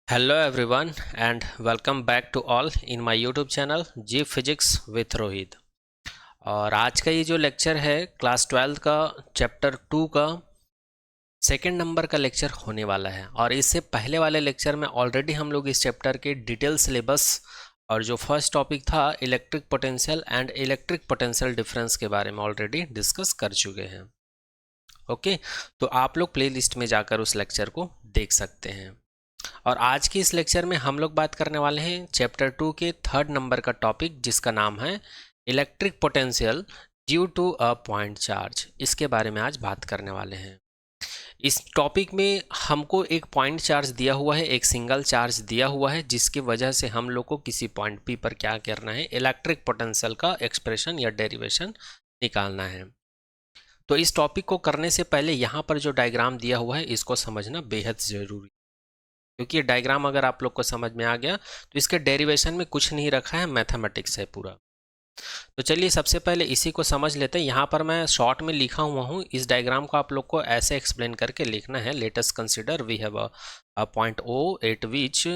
Hello everyone and welcome back to all in my YouTube channel जी physics with Rohit. और आज का ये जो लेक्चर है क्लास 12 का चैप्टर 2 का सेकेंड नंबर का लेक्चर होने वाला है। और इससे पहले वाले लेक्चर में ऑलरेडी हम लोग इस चैप्टर के डिटेल सिलेबस और जो फर्स्ट टॉपिक था electric potential and electric potential difference के बारे में ऑलरेडी डिस्कस कर चुके हैं। ओके, तो आप लोग प्लेलिस्ट में जाकर उस लेक्चर को देख सकते हैं। और आज के इस लेक्चर में हम लोग बात करने वाले हैं चैप्टर 2 के थर्ड नंबर का टॉपिक जिसका नाम है electric potential due to a point charge. इसके बारे में आज बात करने वाले हैं। इस टॉपिक में हमको एक पॉइंट चार्ज दिया हुआ है, एक सिंगल चार्ज दिया हुआ है, जिसकी वजह से हम लोग को किसी पॉइंट पी पर क्या करना है, इलेक्ट्रिक पोटेंशियल का एक्सप्रेशन या डेरिवेशन निकालना है। तो इस टॉपिक को करने से पहले यहाँ पर जो डायग्राम दिया हुआ है इसको समझना बेहद ज़रूरी, क्योंकि ये डायग्राम अगर आप लोग को समझ में आ गया तो इसके डेरिवेशन में कुछ नहीं रखा है, मैथमेटिक्स है पूरा। तो चलिए सबसे पहले इसी को समझ लेते हैं। यहाँ पर मैं शॉर्ट में लिखा हुआ हूँ, इस डायग्राम को आप लोग को ऐसे एक्सप्लेन करके लिखना है। Let us consider we have a point O at which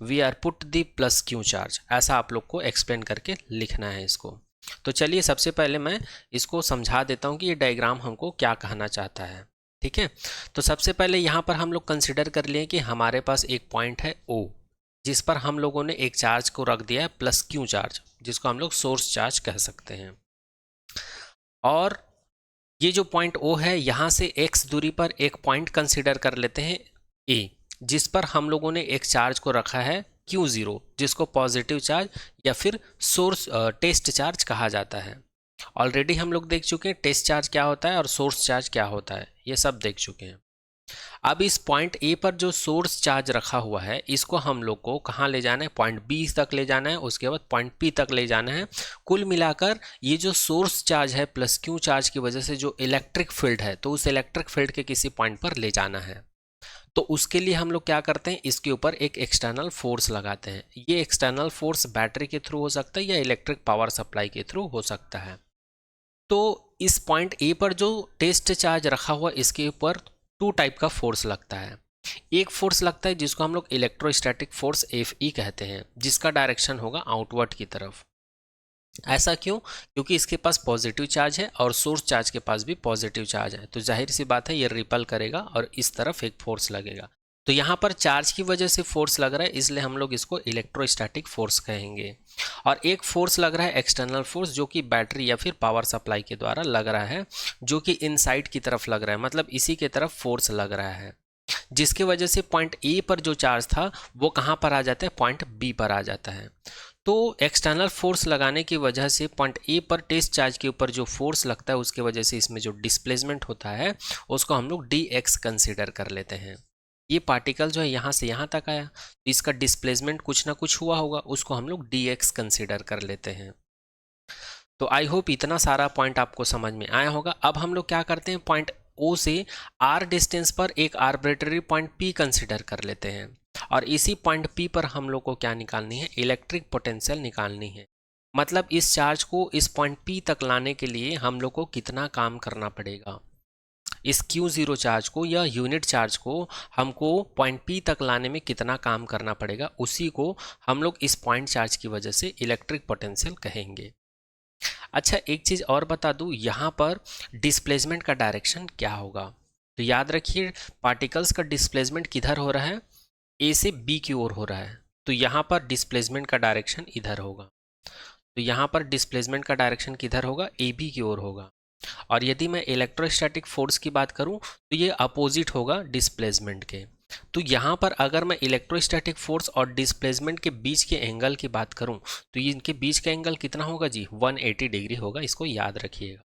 we are put the plus Q charge, ऐसा आप लोग को एक्सप्लेन करके लिखना है इसको। तो चलिए सबसे पहले मैं इसको समझा देता हूँ कि ये डायग्राम हमको क्या कहना चाहता है। ठीक है, तो सबसे पहले यहाँ पर हम लोग कंसिडर कर लिए कि हमारे पास एक पॉइंट है O, जिस पर हम लोगों ने एक चार्ज को रख दिया है प्लस क्यू चार्ज, जिसको हम लोग सोर्स चार्ज कह सकते हैं। और ये जो पॉइंट O है, यहाँ से x दूरी पर एक पॉइंट कंसिडर कर लेते हैं A, जिस पर हम लोगों ने एक चार्ज को रखा है Q0, जिसको पॉजिटिव चार्ज या फिर सोर्स टेस्ट चार्ज कहा जाता है। ऑलरेडी हम लोग देख चुके हैं टेस्ट चार्ज क्या होता है और सोर्स चार्ज क्या होता है, ये सब देख चुके हैं। अब इस पॉइंट ए पर जो सोर्स चार्ज रखा हुआ है इसको हम लोग को कहाँ ले जाना है, पॉइंट बी तक ले जाना है, उसके बाद पॉइंट पी तक ले जाना है। कुल मिलाकर ये जो सोर्स चार्ज है प्लस क्यू चार्ज की वजह से जो इलेक्ट्रिक फील्ड है, तो उस इलेक्ट्रिक फील्ड के किसी पॉइंट पर ले जाना है। तो उसके लिए हम लोग क्या करते हैं, इसके ऊपर एक एक्सटर्नल फोर्स लगाते हैं। ये एक्सटर्नल फोर्स बैटरी के थ्रू हो सकता है या इलेक्ट्रिक पावर सप्लाई के थ्रू हो सकता है। तो इस पॉइंट ए पर जो टेस्ट चार्ज रखा हुआ इसके ऊपर टू टाइप का फोर्स लगता है। एक फोर्स लगता है जिसको हम लोग इलेक्ट्रोस्टैटिक फोर्स Fe कहते हैं, जिसका डायरेक्शन होगा आउटवर्ड की तरफ। ऐसा क्यों? क्योंकि इसके पास पॉजिटिव चार्ज है और सोर्स चार्ज के पास भी पॉजिटिव चार्ज है, तो जाहिर सी बात है ये रिपल करेगा और इस तरफ एक फोर्स लगेगा। तो यहाँ पर चार्ज की वजह से फोर्स लग रहा है, इसलिए हम लोग इसको इलेक्ट्रोस्टैटिक फोर्स कहेंगे। और एक फोर्स लग रहा है एक्सटर्नल फोर्स, जो कि बैटरी या फिर पावर सप्लाई के द्वारा लग रहा है, जो कि इनसाइड की तरफ लग रहा है, मतलब इसी के तरफ फोर्स लग रहा है, जिसकी वजह से पॉइंट ए पर जो चार्ज था वो कहाँ पर आ जाता है, पॉइंट बी पर आ जाता है। तो एक्सटर्नल फोर्स लगाने की वजह से पॉइंट ए पर टेस्ट चार्ज के ऊपर जो फोर्स लगता है उसकी वजह से इसमें जो डिस्प्लेसमेंट होता है उसको हम लोग dx कंसीडर कर लेते हैं। ये पार्टिकल जो है यहाँ से यहाँ तक आया, तो इसका डिस्प्लेसमेंट कुछ ना कुछ हुआ होगा, उसको हम लोग dx कंसीडर कर लेते हैं। तो आई होप इतना सारा पॉइंट आपको समझ में आया होगा। अब हम लोग क्या करते हैं, पॉइंट O से r डिस्टेंस पर एक आर्बिट्ररी पॉइंट P कंसीडर कर लेते हैं, और इसी पॉइंट P पर हम लोग को क्या निकालनी है, इलेक्ट्रिक पोटेंशियल निकालनी है। मतलब इस चार्ज को इस पॉइंट P तक लाने के लिए हम लोग को कितना काम करना पड़ेगा, इस Q0 चार्ज को या यूनिट चार्ज को हमको पॉइंट P तक लाने में कितना काम करना पड़ेगा, उसी को हम लोग इस पॉइंट चार्ज की वजह से इलेक्ट्रिक पोटेंशियल कहेंगे। अच्छा, एक चीज़ और बता दूं, यहाँ पर डिस्प्लेसमेंट का डायरेक्शन क्या होगा। तो याद रखिए पार्टिकल्स का डिस्प्लेसमेंट किधर हो रहा है, ए से बी की ओर हो रहा है, तो यहाँ पर डिस्प्लेसमेंट का डायरेक्शन इधर होगा। तो यहाँ पर डिस्प्लेसमेंट का डायरेक्शन किधर होगा, ए बी की ओर होगा। और यदि मैं इलेक्ट्रोस्टैटिक फोर्स की बात करूँ तो ये अपोजिट होगा डिस्प्लेसमेंट के। तो यहाँ पर अगर मैं इलेक्ट्रोस्टैटिक फोर्स और डिस्प्लेसमेंट के बीच के एंगल की बात करूँ तो ये इनके बीच का एंगल कितना होगा जी, 180 डिग्री होगा। इसको याद रखिएगा।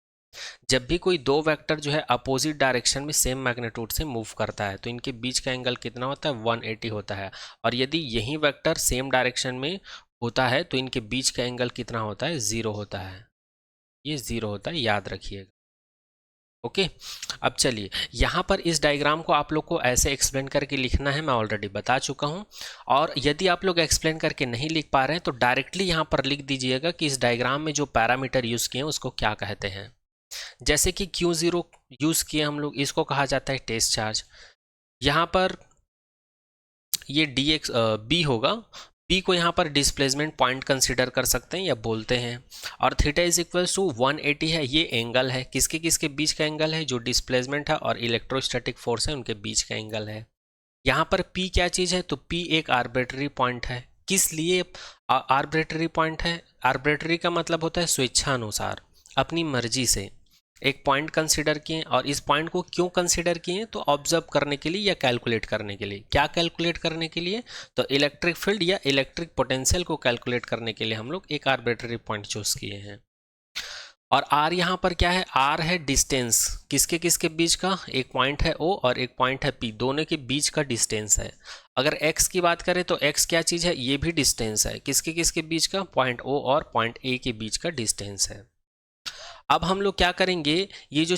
जब भी कोई दो वेक्टर जो है अपोजिट डायरेक्शन में सेम मैग्नीट्यूड से मूव करता है तो इनके बीच का एंगल कितना होता है, 180 होता है। और यदि यही वेक्टर सेम डायरेक्शन में होता है तो इनके बीच का एंगल कितना होता है, 0 होता है। ये 0 होता है, याद रखिएगा। ओके, अब चलिए यहाँ पर इस डायग्राम को आप लोग को ऐसे एक्सप्लेन करके लिखना है, मैं ऑलरेडी बता चुका हूँ। और यदि आप लोग एक्सप्लेन करके नहीं लिख पा रहे हैं तो डायरेक्टली यहाँ पर लिख दीजिएगा कि इस डायग्राम में जो पैरामीटर यूज़ किए हैं उसको क्या कहते हैं। जैसे कि Q0 यूज़ किए हम लोग, इसको कहा जाता है टेस्ट चार्ज। यहाँ पर ये डी एक्स बी होगा। बी को यहाँ पर डिस्प्लेसमेंट पॉइंट कंसिडर कर सकते हैं या बोलते हैं। और थीटा इज इक्वल्स टू 180 है, ये एंगल है, किसके किसके बीच का एंगल है, जो डिस्प्लेसमेंट है और इलेक्ट्रोस्टैटिक फोर्स है उनके बीच का एंगल है। यहाँ पर P क्या चीज़ है, तो P एक आर्बिट्ररी पॉइंट है। किस लिए आर्बिट्ररी पॉइंट है? आर्बिट्ररी का मतलब होता है स्वेच्छानुसार, अपनी मर्जी से एक पॉइंट कंसिडर किए। और इस पॉइंट को क्यों कंसिडर किए, तो ऑब्जर्व करने के लिए या कैलकुलेट करने के लिए। क्या कैलकुलेट करने के लिए, तो इलेक्ट्रिक फील्ड या इलेक्ट्रिक पोटेंशियल को कैलकुलेट करने के लिए हम लोग एक आर्बिट्ररी पॉइंट चूज किए हैं। और R यहाँ पर क्या है, R है डिस्टेंस, किसके किसके बीच का, एक पॉइंट है O और एक पॉइंट है P, दोनों के बीच का डिस्टेंस है। अगर X की बात करें तो X क्या चीज़ है, ये भी डिस्टेंस है, किसके किसके बीच का, पॉइंट O और पॉइंट A के बीच का डिस्टेंस है। अब हम लोग क्या करेंगे, ये जो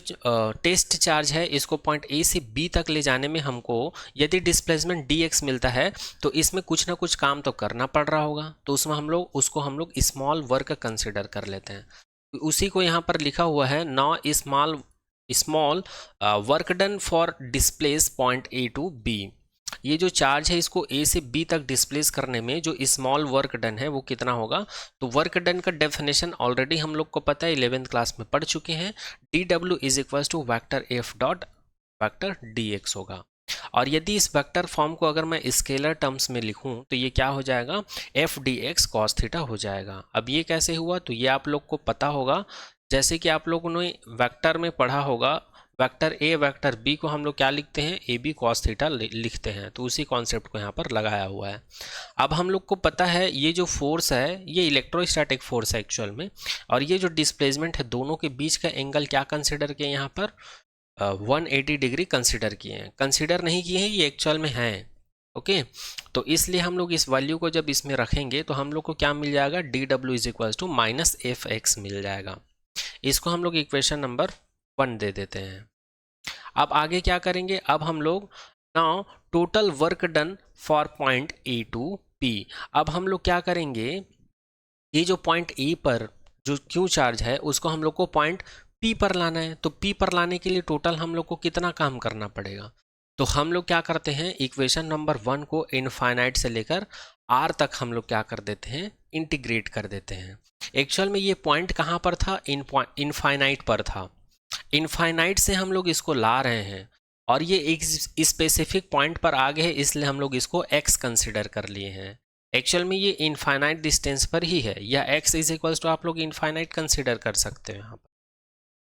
टेस्ट चार्ज है इसको पॉइंट A से B तक ले जाने में हमको यदि डिस्प्लेसमेंट dx मिलता है तो इसमें कुछ ना कुछ काम तो करना पड़ रहा होगा, तो उसमें हम लोग स्मॉल वर्क कंसिडर कर लेते हैं। उसी को यहाँ पर लिखा हुआ है, now small work done for displace point A to B। ये जो चार्ज है इसको A से B तक डिस्प्लेस करने में जो स्मॉल वर्क डन है वो कितना होगा, तो वर्क डन का डेफिनेशन ऑलरेडी हम लोग को पता है, 11th क्लास में पढ़ चुके हैं। dw is equals to vector f dot vector dx होगा। और यदि इस वेक्टर फॉर्म को अगर मैं स्केलर टर्म्स में लिखूं तो ये क्या हो जाएगा, f dx cos थीटा हो जाएगा। अब ये कैसे हुआ, तो ये आप लोग को पता होगा, जैसे कि आप लोगों ने वेक्टर में पढ़ा होगा, वेक्टर ए वेक्टर बी को हम लोग क्या लिखते हैं, ए बी कॉस थीटा लिखते हैं, तो उसी कॉन्सेप्ट को यहाँ पर लगाया हुआ है। अब हम लोग को पता है ये जो फोर्स है ये इलेक्ट्रोस्टैटिक फोर्स है एक्चुअल में, और ये जो डिस्प्लेसमेंट है दोनों के बीच का एंगल क्या कंसिडर किए यहाँ पर, 180 डिग्री कंसिडर किए हैं। कंसिडर नहीं किए हैं, ये एक्चुअल में हैं। ओके, तो इसलिए हम लोग इस वैल्यू को जब इसमें रखेंगे तो हम लोग को क्या मिल जाएगा, dw is equals to minus F X मिल जाएगा। इसको हम लोग इक्वेशन नंबर 1 दे देते हैं। अब आगे क्या करेंगे, अब हम लोग now total work done for point A to P। अब हम लोग क्या करेंगे, ये जो पॉइंट A पर जो Q चार्ज है उसको हम लोग को पॉइंट P पर लाना है, तो P पर लाने के लिए टोटल हम लोग को कितना काम करना पड़ेगा, तो हम लोग क्या करते हैं, इक्वेशन नंबर 1 को इनफाइनाइट से लेकर R तक हम लोग क्या कर देते हैं, इंटीग्रेट कर देते हैं। एक्चुअल में ये पॉइंट कहाँ पर था, इनफाइनाइट पर था। इनफाइनाइट से हम लोग इसको ला रहे हैं और ये एक स्पेसिफिक पॉइंट पर आ गए, इसलिए हम लोग इसको x कंसिडर कर लिए हैं। एक्चुअल में ये इनफाइनाइट डिस्टेंस पर ही है, या x इज इक्वल्स टू आप लोग इनफाइनाइट कंसिडर कर सकते हो यहाँ पर,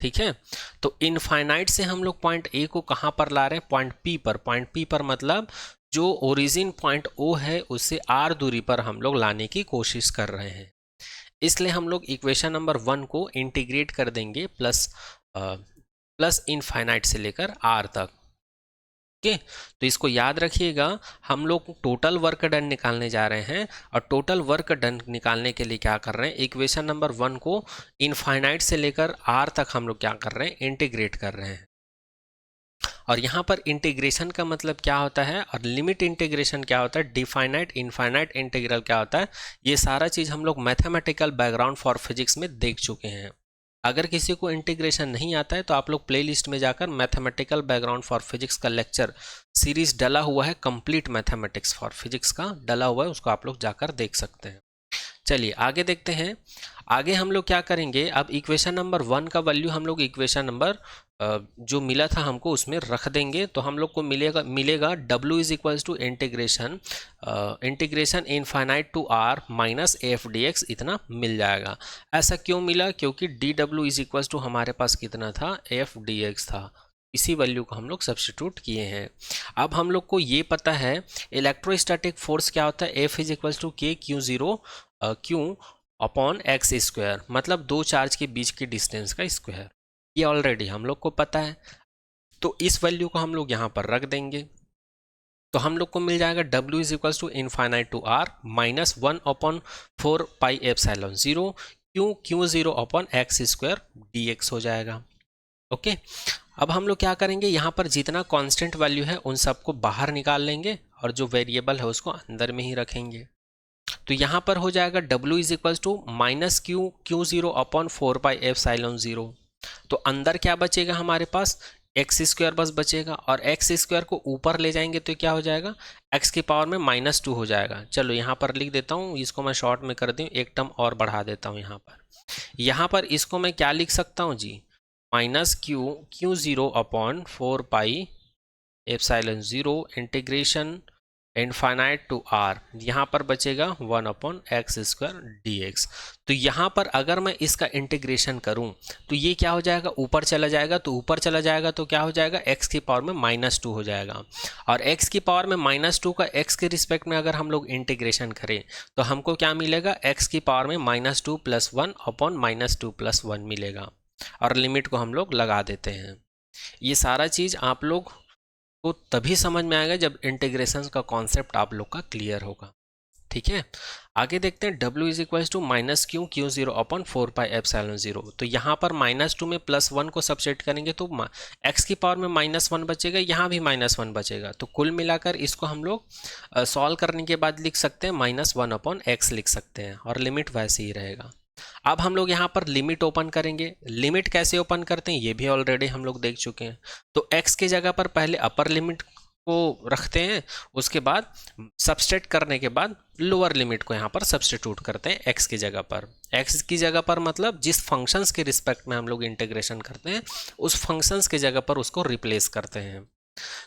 ठीक है। तो इनफाइनाइट से हम लोग पॉइंट A को कहाँ पर ला रहे हैं, पॉइंट P पर। पॉइंट P पर मतलब जो ओरिजिन पॉइंट O है उससे R दूरी पर हम लोग लाने की कोशिश कर रहे हैं, इसलिए हम लोग इक्वेशन नंबर 1 को इंटीग्रेट कर देंगे प्लस इनफाइनाइट से लेकर R तक। ओके, तो इसको याद रखिएगा, हम लोग टोटल वर्क डन निकालने जा रहे हैं, और टोटल वर्क डन निकालने के लिए क्या कर रहे हैं, इक्वेशन नंबर 1 को इनफाइनाइट से लेकर R तक हम लोग क्या कर रहे हैं, इंटीग्रेट कर रहे हैं। और यहाँ पर इंटीग्रेशन का मतलब क्या होता है और लिमिट इंटीग्रेशन क्या होता है, डिफाइनाइट इनफाइनाइट इंटीग्रल क्या होता है, ये सारा चीज़ हम लोग मैथमेटिकल बैकग्राउंड फॉर फिजिक्स में देख चुके हैं। अगर किसी को इंटीग्रेशन नहीं आता है तो आप लोग प्लेलिस्ट में जाकर मैथमेटिकल बैकग्राउंड फॉर फिजिक्स का लेक्चर सीरीज डला हुआ है, कंप्लीट मैथमेटिक्स फॉर फिजिक्स का डला हुआ है, उसको आप लोग जाकर देख सकते हैं। चलिए आगे देखते हैं, आगे हम लोग क्या करेंगे, अब इक्वेशन नंबर 1 का वैल्यू हम लोग इक्वेशन नंबर जो मिला था हमको उसमें रख देंगे, तो हम लोग को मिलेगा w is equals to integration infinite to r minus F D X, इतना मिल जाएगा। ऐसा क्यों मिला, क्योंकि dw इज इक्वल्स टू हमारे पास कितना था, एफ डी एक्स था, इसी वैल्यू को हम लोग सब्स्टिट्यूट किए हैं। अब हम लोग को ये पता है इलेक्ट्रोस्टैटिक फोर्स क्या होता है, F इज इक्वल्स टू के क्यू अपॉन एक्स स्क्वायर, मतलब दो चार्ज के बीच की डिस्टेंस का स्क्वायर, ये ऑलरेडी हम लोग को पता है, तो इस वैल्यू को हम लोग यहाँ पर रख देंगे, तो हम लोग को मिल जाएगा w is equals to infinite to r minus 1 upon 4 pi epsilon 0 Q 0 upon X square dx हो जाएगा। ओके, अब हम लोग क्या करेंगे, यहाँ पर जितना कांस्टेंट वैल्यू है उन सबको बाहर निकाल लेंगे और जो वेरिएबल है उसको अंदर में ही रखेंगे, तो यहाँ पर हो जाएगा w is equals to minus Q 0 upon 4 pi epsilon 0, तो अंदर क्या बचेगा हमारे पास, एक्स स्क्वायर बस बचेगा, और एक्स स्क्वायर को ऊपर ले जाएंगे तो क्या हो जाएगा, एक्स की पावर में -2 हो जाएगा। चलो यहाँ पर लिख देता हूँ, इसको मैं शॉर्ट में कर दूँ, एक टर्म और बढ़ा देता हूँ यहाँ पर इसको मैं क्या लिख सकता हूँ जी, -Q0 upon 4πε0 integration infinite to r, यहाँ पर बचेगा 1/x² dx। तो यहाँ पर अगर मैं इसका इंटीग्रेशन करूँ तो ये क्या हो जाएगा, ऊपर चला जाएगा, तो ऊपर चला जाएगा तो क्या हो जाएगा, x की पावर में -2 हो जाएगा, और x की पावर में -2 का x के रिस्पेक्ट में अगर हम लोग इंटीग्रेशन करें तो हमको क्या मिलेगा, x की पावर में -2 + 1 अपॉन -2 + 1 मिलेगा, और लिमिट को हम लोग लगा देते हैं। ये सारा चीज़ आप लोग तो तभी समझ में आएगा जब इंटीग्रेशन का कॉन्सेप्ट आप लोग का क्लियर होगा। ठीक है, आगे देखते हैं W is equal to -Q Q0 upon 4πε0। तो यहाँ पर -2 में +1 को सब्सटीट्यूट करेंगे तो x की पावर में -1 बचेगा, यहाँ भी -1 बचेगा, तो कुल मिलाकर इसको हम लोग सॉल्व करने के बाद लिख सकते हैं -1/x लिख सकते हैं, और लिमिट वैसे ही रहेगा। अब हम लोग यहाँ पर लिमिट ओपन करेंगे। लिमिट कैसे ओपन करते हैं ये भी ऑलरेडी हम लोग देख चुके हैं। तो x के जगह पर पहले अपर लिमिट को रखते हैं, उसके बाद सब्सट्रैक्ट करने के बाद लोअर लिमिट को यहाँ पर सब्सटीट्यूट करते हैं x की जगह पर। x की जगह पर मतलब जिस फंक्शंस के रिस्पेक्ट में हम लोग इंटीग्रेशन करते हैं उस फंक्शंस की जगह पर उसको रिप्लेस करते हैं।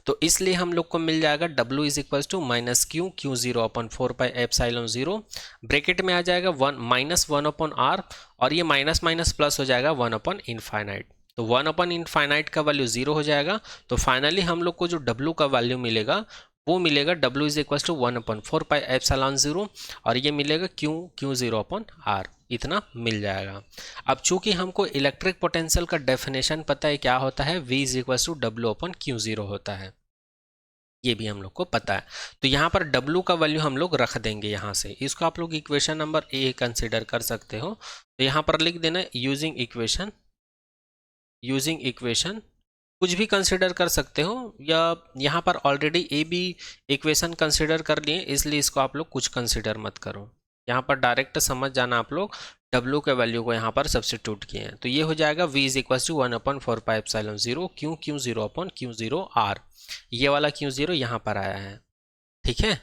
तो इसलिए हम लोग को मिल जाएगा W is equal to -Q Q0 upon 4πε0, bracket में आ जाएगा -1/r, और ये माइनस माइनस प्लस हो जाएगा 1/इनफाइनाइट। तो 1/इनफाइनाइट का वैल्यू 0 हो जाएगा। तो फाइनली हम लोग को जो W का वैल्यू मिलेगा वो मिलेगा W इज इक्वल टू 1/4πε0, और ये मिलेगा Q0/r, इतना मिल जाएगा। अब चूंकि हमको इलेक्ट्रिक पोटेंशियल का डेफिनेशन पता है क्या होता है, V is equal to W/Q0 होता है, ये भी हम लोग को पता है। तो यहाँ पर W का वैल्यू हम लोग रख देंगे यहाँ से। इसको आप लोग इक्वेशन नंबर A कंसिडर कर सकते हो। तो यहाँ पर लिख देना यूजिंग इक्वेशन कुछ भी कंसिडर कर सकते हो, या यहाँ पर already A B equation consider कर लिए, इसलिए इसको आप लोग कुछ कंसिडर मत करो। यहाँ पर डायरेक्ट समझ जाना आप लोग, W के वैल्यू को यहाँ पर सब्सटीट्यूट किए हैं। तो ये हो जाएगा V is equal to 1/4πε0 Q0/Q0r, ये वाला Q0 यहाँ पर आया है। ठीक है,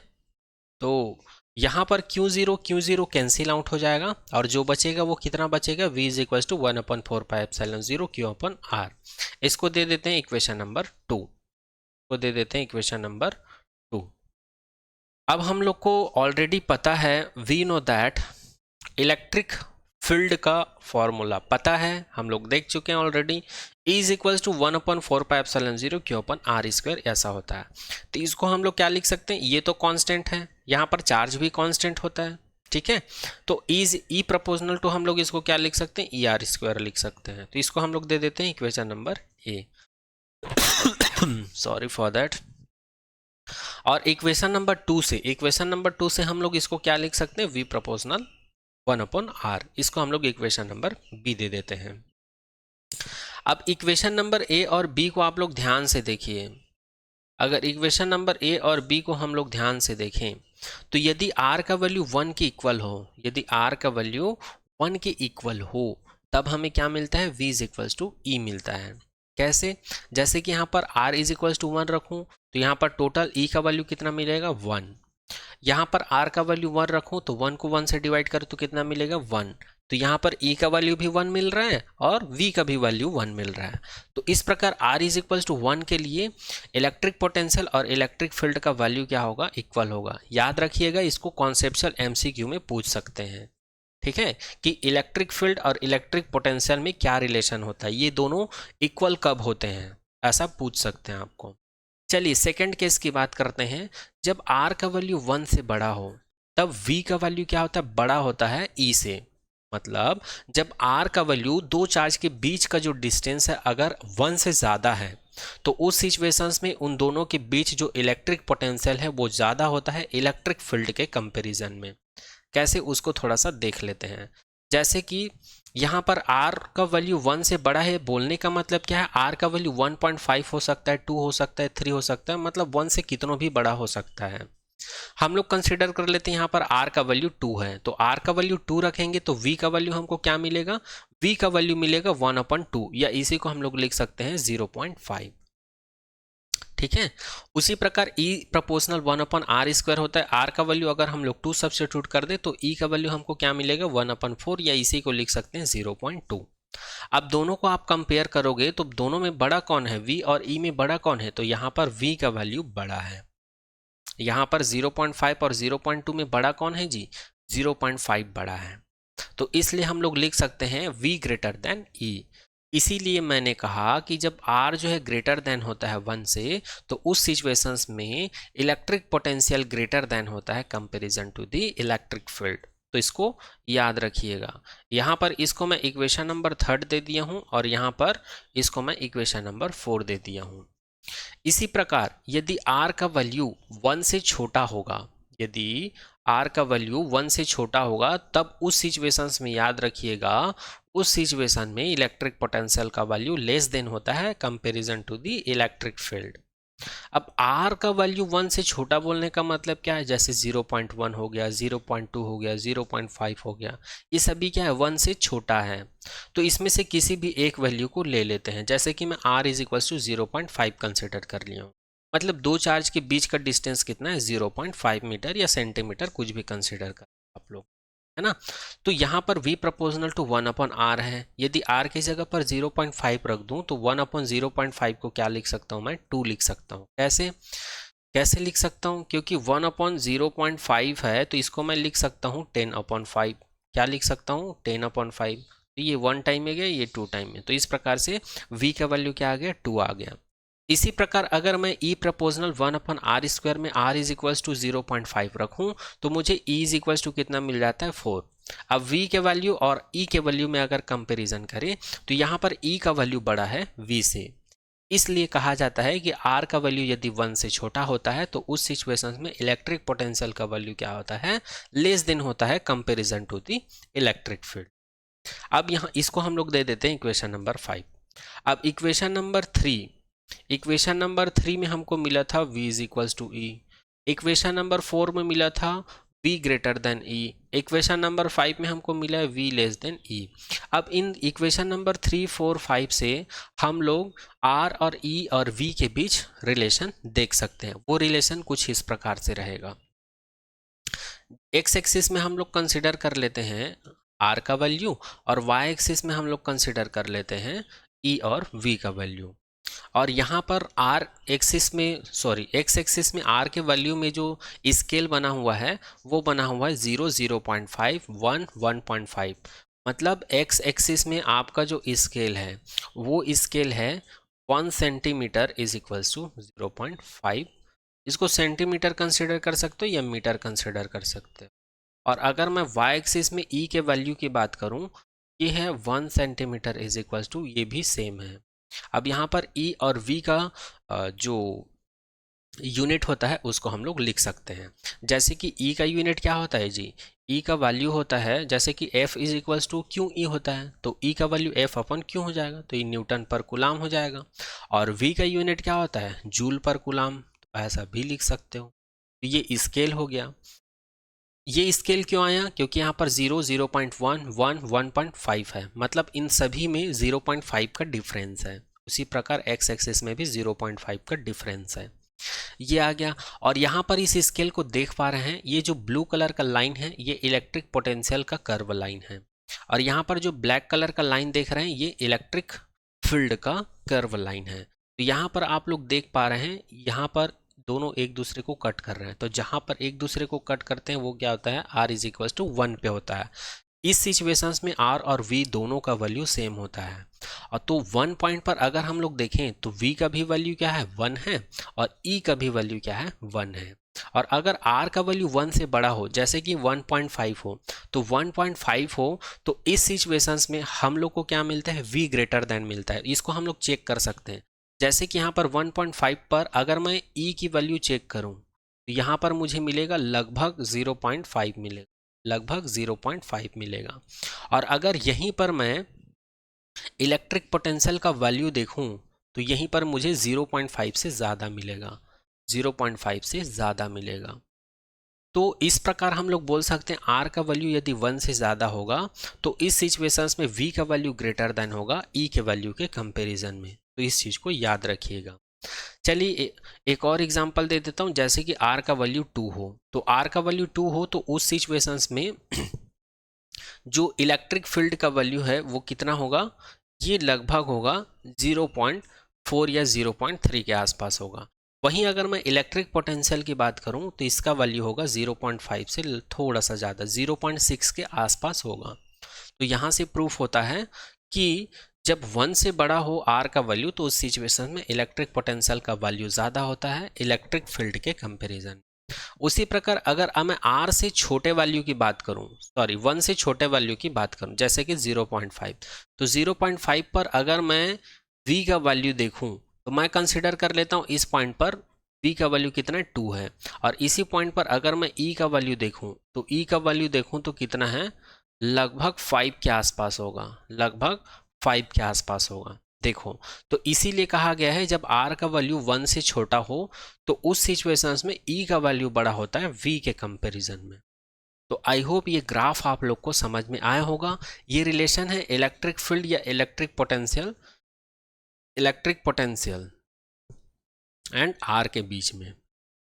तो यहाँ पर Q0 कैंसिल आउट हो जाएगा, और जो बचेगा वो कितना बचेगा, V is equal to 1/4πε0 Q/r। इसको दे देते हैं इक्वेशन नंबर 2 अब हम लोग को ऑलरेडी पता है, we know that electric field का फॉर्मूला पता है, हम लोग देख चुके हैं already. E is equal to 1/4πε0 Q/r², ऐसा होता है। तो इसको हम लोग क्या लिख सकते हैं, ये तो कांस्टेंट है, यहाँ पर चार्ज भी कांस्टेंट होता है। ठीक है, तो E प्रोपोर्शनल टू हम लोग इसको क्या लिख सकते हैं, ER² लिख सकते हैं। तो इसको हम लोग दे देते हैं equation number A। Sorry for that. और इक्वेशन नंबर 2 से हम लोग इसको क्या लिख सकते हैं, V प्रोपोर्शनल 1/r, इसको हम लोग इक्वेशन नंबर B दे देते हैं। अब इक्वेशन नंबर A और B को आप लोग ध्यान से देखिए। अगर इक्वेशन नंबर A और B को हम लोग ध्यान से देखें तो यदि R का वैल्यू 1 के इक्वल हो, तब हमें क्या मिलता है, V is equal to E मिलता है। कैसे, जैसे कि यहाँ पर R इज इक्वल टू 1 रखूँ तो यहाँ पर टोटल E का वैल्यू कितना मिलेगा, 1। यहाँ पर R का वैल्यू 1 रखूँ तो 1 को 1 से डिवाइड करूँ तो कितना मिलेगा, 1। तो यहाँ पर E का वैल्यू भी 1 मिल रहा है और V का भी वैल्यू 1 मिल रहा है। तो इस प्रकार R इज इक्वल टू 1 के लिए इलेक्ट्रिक पोटेंशियल और इलेक्ट्रिक फील्ड का वैल्यू क्या होगा, इक्वल होगा। याद रखिएगा, इसको कॉन्सेप्चुअल MCQ में पूछ सकते हैं। ठीक है, कि इलेक्ट्रिक फील्ड और इलेक्ट्रिक पोटेंशियल में क्या रिलेशन होता है, ये दोनों इक्वल कब होते हैं, ऐसा पूछ सकते हैं आपको। चलिए सेकंड केस की बात करते हैं। जब R का वैल्यू 1 से बड़ा हो तब V का वैल्यू क्या होता है, बड़ा होता है E से। मतलब जब R का वैल्यू दो चार्ज के बीच का जो डिस्टेंस है अगर 1 से ज़्यादा है तो उस सिचुएशंस में उन दोनों के बीच जो इलेक्ट्रिक पोटेंशियल है वो ज़्यादा होता है इलेक्ट्रिक फील्ड के कंपैरिजन में। कैसे, उसको थोड़ा सा देख लेते हैं। जैसे कि यहाँ पर R का वैल्यू 1 से बड़ा है, बोलने का मतलब क्या है, R का वैल्यू 1.5 हो सकता है, 2 हो सकता है, 3 हो सकता है, मतलब 1 से कितनों भी बड़ा हो सकता है। हम लोग कंसिडर कर लेते हैं यहाँ पर r का वैल्यू 2 है, तो r का वैल्यू 2 रखेंगे तो v का वैल्यू हमको क्या मिलेगा, v का वैल्यू मिलेगा 1/2, या इसी को हम लोग लिख सकते हैं 0.5। ठीक है, उसी प्रकार e प्रोपोर्शनल 1/r² होता है। r का वैल्यू अगर हम लोग 2 सब्स्टिट्यूट कर दे तो e का वैल्यू हमको क्या मिलेगा 1/4, या इसी को लिख सकते हैं 0.2। अब दोनों को आप कंपेयर करोगे तो दोनों में बड़ा कौन है, v और e में बड़ा कौन है, तो यहाँ पर v का वैल्यू बड़ा है। यहाँ पर 0.5 और 0.2 में बड़ा कौन है जी, 0.5 बड़ा है, तो इसलिए हम लोग लिख सकते हैं v ग्रेटर देन e। इसीलिए मैंने कहा कि जब r जो है ग्रेटर देन होता है 1 से, तो उस सिचुएशंस में इलेक्ट्रिक पोटेंशियल ग्रेटर देन होता है comparison to the electric field. तो इसको याद रखिएगा। यहाँ पर इसको मैं इक्वेशन नंबर 3 दे दिया हूँ और यहाँ पर इसको मैं इक्वेशन नंबर 4 दे दिया हूँ। इसी प्रकार यदि r का वैल्यू 1 से छोटा होगा, यदि r का वैल्यू 1 से छोटा होगा, तब उस सिचुएशंस में याद रखिएगा, उस सिचुएशन में इलेक्ट्रिक पोटेंशियल का वैल्यू लेस देन होता है comparison to the electric field. अब r का वैल्यू 1 से छोटा बोलने का मतलब क्या है, जैसे 0.1 हो गया, 0.2 हो गया, 0.5 हो गया, ये सभी क्या है 1 से छोटा है। तो इसमें से किसी भी एक वैल्यू को ले लेते हैं, जैसे कि मैं r = 0.5 कंसिडर कर लिया हूँ, मतलब दो चार्ज के बीच का डिस्टेंस कितना है 0.5 मीटर या सेंटीमीटर, कुछ भी कंसिडर कर आप लोग, है ना। तो यहाँ पर v प्रोपोर्शनल टू 1/r है। यदि r की जगह पर 0.5 रख दूं तो 1/0.5 को क्या लिख सकता हूँ मैं, 2 लिख सकता हूँ। कैसे कैसे लिख सकता हूँ, क्योंकि 1/0.5 है तो इसको मैं लिख सकता हूँ 10/5। क्या लिख सकता हूँ 10/5। तो ये 1 टाइम में गया, ये 2 टाइम में, तो इस प्रकार से v का वैल्यू क्या आ गया 2 आ गया। इसी प्रकार अगर मैं e प्रोपोर्शनल 1/r² में r = 0.5 रखूं तो मुझे e = कितना मिल जाता है 4। अब v के वैल्यू और e के वैल्यू में अगर कंपैरिजन करें तो यहाँ पर e का वैल्यू बड़ा है v से, इसलिए कहा जाता है कि r का वैल्यू यदि 1 से छोटा होता है तो उस सिचुएशंस में इलेक्ट्रिक पोटेंशियल का वैल्यू क्या होता है, लेस देन होता है comparison to the electric field. अब यहाँ इसको हम लोग दे देते हैं इक्वेशन नंबर 5। अब इक्वेशन नंबर 3 में हमको मिला था v = e, इक्वेशन नंबर 4 में मिला था v greater than e, equation number 5 में हमको मिला है v लेस देन e। अब इन इक्वेशन नंबर 3, 4, 5 से हम लोग r और e और v के बीच रिलेशन देख सकते हैं। वो रिलेशन कुछ इस प्रकार से रहेगा। x एक्सिस में हम लोग कंसिडर कर लेते हैं r का वैल्यू और y एक्सिस में हम लोग कंसिडर कर लेते हैं e और v का वैल्यू। और यहाँ पर x एक्सिस में r के वैल्यू में जो स्केल बना हुआ है वो बना हुआ है 0, 0.5, 1, 1.5। मतलब x एक्सिस में आपका जो स्केल है वो स्केल है 1 सेंटीमीटर = 0.5। इसको सेंटीमीटर कंसिडर कर सकते हो या मीटर कंसिडर कर सकते हो। और अगर मैं y एक्सिस में e के वैल्यू की बात करूं, ये है 1 सेंटीमीटर = ये भी सेम है। अब यहाँ पर e और v का जो यूनिट होता है उसको हम लोग लिख सकते हैं। जैसे कि e का यूनिट क्या होता है जी, e का वैल्यू होता है, जैसे कि F = QE होता है, तो e का वैल्यू F/Q हो जाएगा, तो ये न्यूटन पर कूलाम हो जाएगा। और v का यूनिट क्या होता है, जूल पर कूलाम, तो ऐसा भी लिख सकते हो। तो ये स्केल हो गया। ये स्केल क्यों आया, क्योंकि यहाँ पर 0, 0.1, 1, 1.5 है, मतलब इन सभी में 0.5 का डिफरेंस है। उसी प्रकार x एक्सिस में भी 0.5 का डिफरेंस है। ये आ गया। और यहाँ पर इस स्केल को देख पा रहे हैं, ये जो ब्लू कलर का लाइन है ये इलेक्ट्रिक पोटेंशियल का कर्व लाइन है, और यहाँ पर जो ब्लैक कलर का लाइन देख रहे हैं ये इलेक्ट्रिक फील्ड का कर्व लाइन है। तो यहाँ पर आप लोग देख पा रहे हैं, यहाँ पर दोनों एक दूसरे को कट कर रहे हैं, तो जहां पर एक दूसरे को कट करते हैं वो क्या होता है, r = 1 पे होता है। इस सिचुएशंस में r और v दोनों का वैल्यू सेम होता है। और तो 1 पॉइंट पर अगर हम लोग देखें तो v का भी वैल्यू क्या है 1 है और e का भी वैल्यू क्या है 1 है। और अगर r का वैल्यू 1 से बड़ा हो, जैसे कि 1.5 हो, तो 1.5 हो तो इस सिचुएशंस में हम लोग को क्या मिलता है, v ग्रेटर देन मिलता है। इसको हम लोग चेक कर सकते हैं। जैसे कि यहाँ पर 1.5 पर अगर मैं e की वैल्यू चेक करूं तो यहाँ पर मुझे मिलेगा लगभग 0.5 मिलेगा, लगभग 0.5 मिलेगा। और अगर यहीं पर मैं इलेक्ट्रिक पोटेंशियल का वैल्यू देखूं तो यहीं पर मुझे 0.5 से ज़्यादा मिलेगा, 0.5 से ज़्यादा मिलेगा। तो इस प्रकार हम लोग बोल सकते हैं आर का वैल्यू यदि 1 से ज़्यादा होगा तो इस सिचुएशंस में वी का वैल्यू ग्रेटर देन होगा ई के वैल्यू के कंपैरिजन में। तो इस चीज़ को याद रखिएगा। चलिए एक और एग्जांपल दे देता हूं, जैसे कि r का वैल्यू 2 हो, तो r का वैल्यू 2 हो तो उस सिचुएशंस में जो इलेक्ट्रिक फील्ड का वैल्यू है वो कितना होगा, ये लगभग होगा 0.4 या 0.3 के आसपास होगा। वहीं अगर मैं इलेक्ट्रिक पोटेंशियल की बात करूं तो इसका वैल्यू होगा 0.5 से थोड़ा सा ज़्यादा, 0.6 के आसपास होगा। तो यहाँ से प्रूफ होता है कि जब 1 से बड़ा हो r का वैल्यू तो उस सिचुएशन में इलेक्ट्रिक पोटेंशियल का वैल्यू ज़्यादा होता है इलेक्ट्रिक फील्ड के कंपैरिजन। उसी प्रकार अगर मैं r से छोटे वैल्यू की बात करूं, सॉरी 1 से छोटे वैल्यू की बात करूं जैसे कि 0.5, तो 0.5 पर अगर मैं v का वैल्यू देखूं तो मैं कंसिडर कर लेता हूं इस पॉइंट पर v का वैल्यू कितना है, 2 है। और इसी पॉइंट पर अगर मैं e का वैल्यू देखूं तो e का वैल्यू देखूं तो कितना है, लगभग 5 के आसपास होगा, लगभग 5 के आसपास होगा। देखो तो इसीलिए कहा गया है जब r का वैल्यू 1 से छोटा हो तो उस सिचुएशंस में e का वैल्यू बड़ा होता है v के कंपैरिजन में। तो आई होप ये ग्राफ आप लोग को समझ में आया होगा। ये रिलेशन है इलेक्ट्रिक फील्ड या इलेक्ट्रिक पोटेंशियल एंड r के बीच में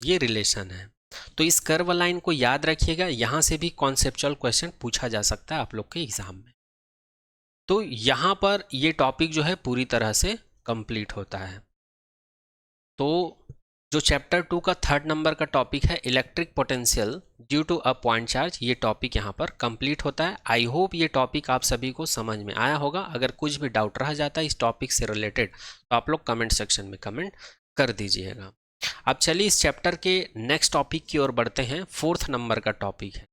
ये रिलेशन है। तो इस कर्व लाइन को याद रखिएगा, यहां से भी कॉन्सेप्चुअल क्वेश्चन पूछा जा सकता है आप लोग के एग्जाम में। तो यहां पर ये टॉपिक जो है पूरी तरह से कंप्लीट होता है। तो जो चैप्टर 2 का 3rd नंबर का टॉपिक है electric potential due to a point charge, ये टॉपिक यहां पर कंप्लीट होता है। आई होप ये टॉपिक आप सभी को समझ में आया होगा। अगर कुछ भी डाउट रह जाता है इस टॉपिक से रिलेटेड तो आप लोग कमेंट सेक्शन में कमेंट कर दीजिएगा। अब चलिए इस चैप्टर के नेक्स्ट टॉपिक की ओर बढ़ते हैं। 4th नंबर का टॉपिक है,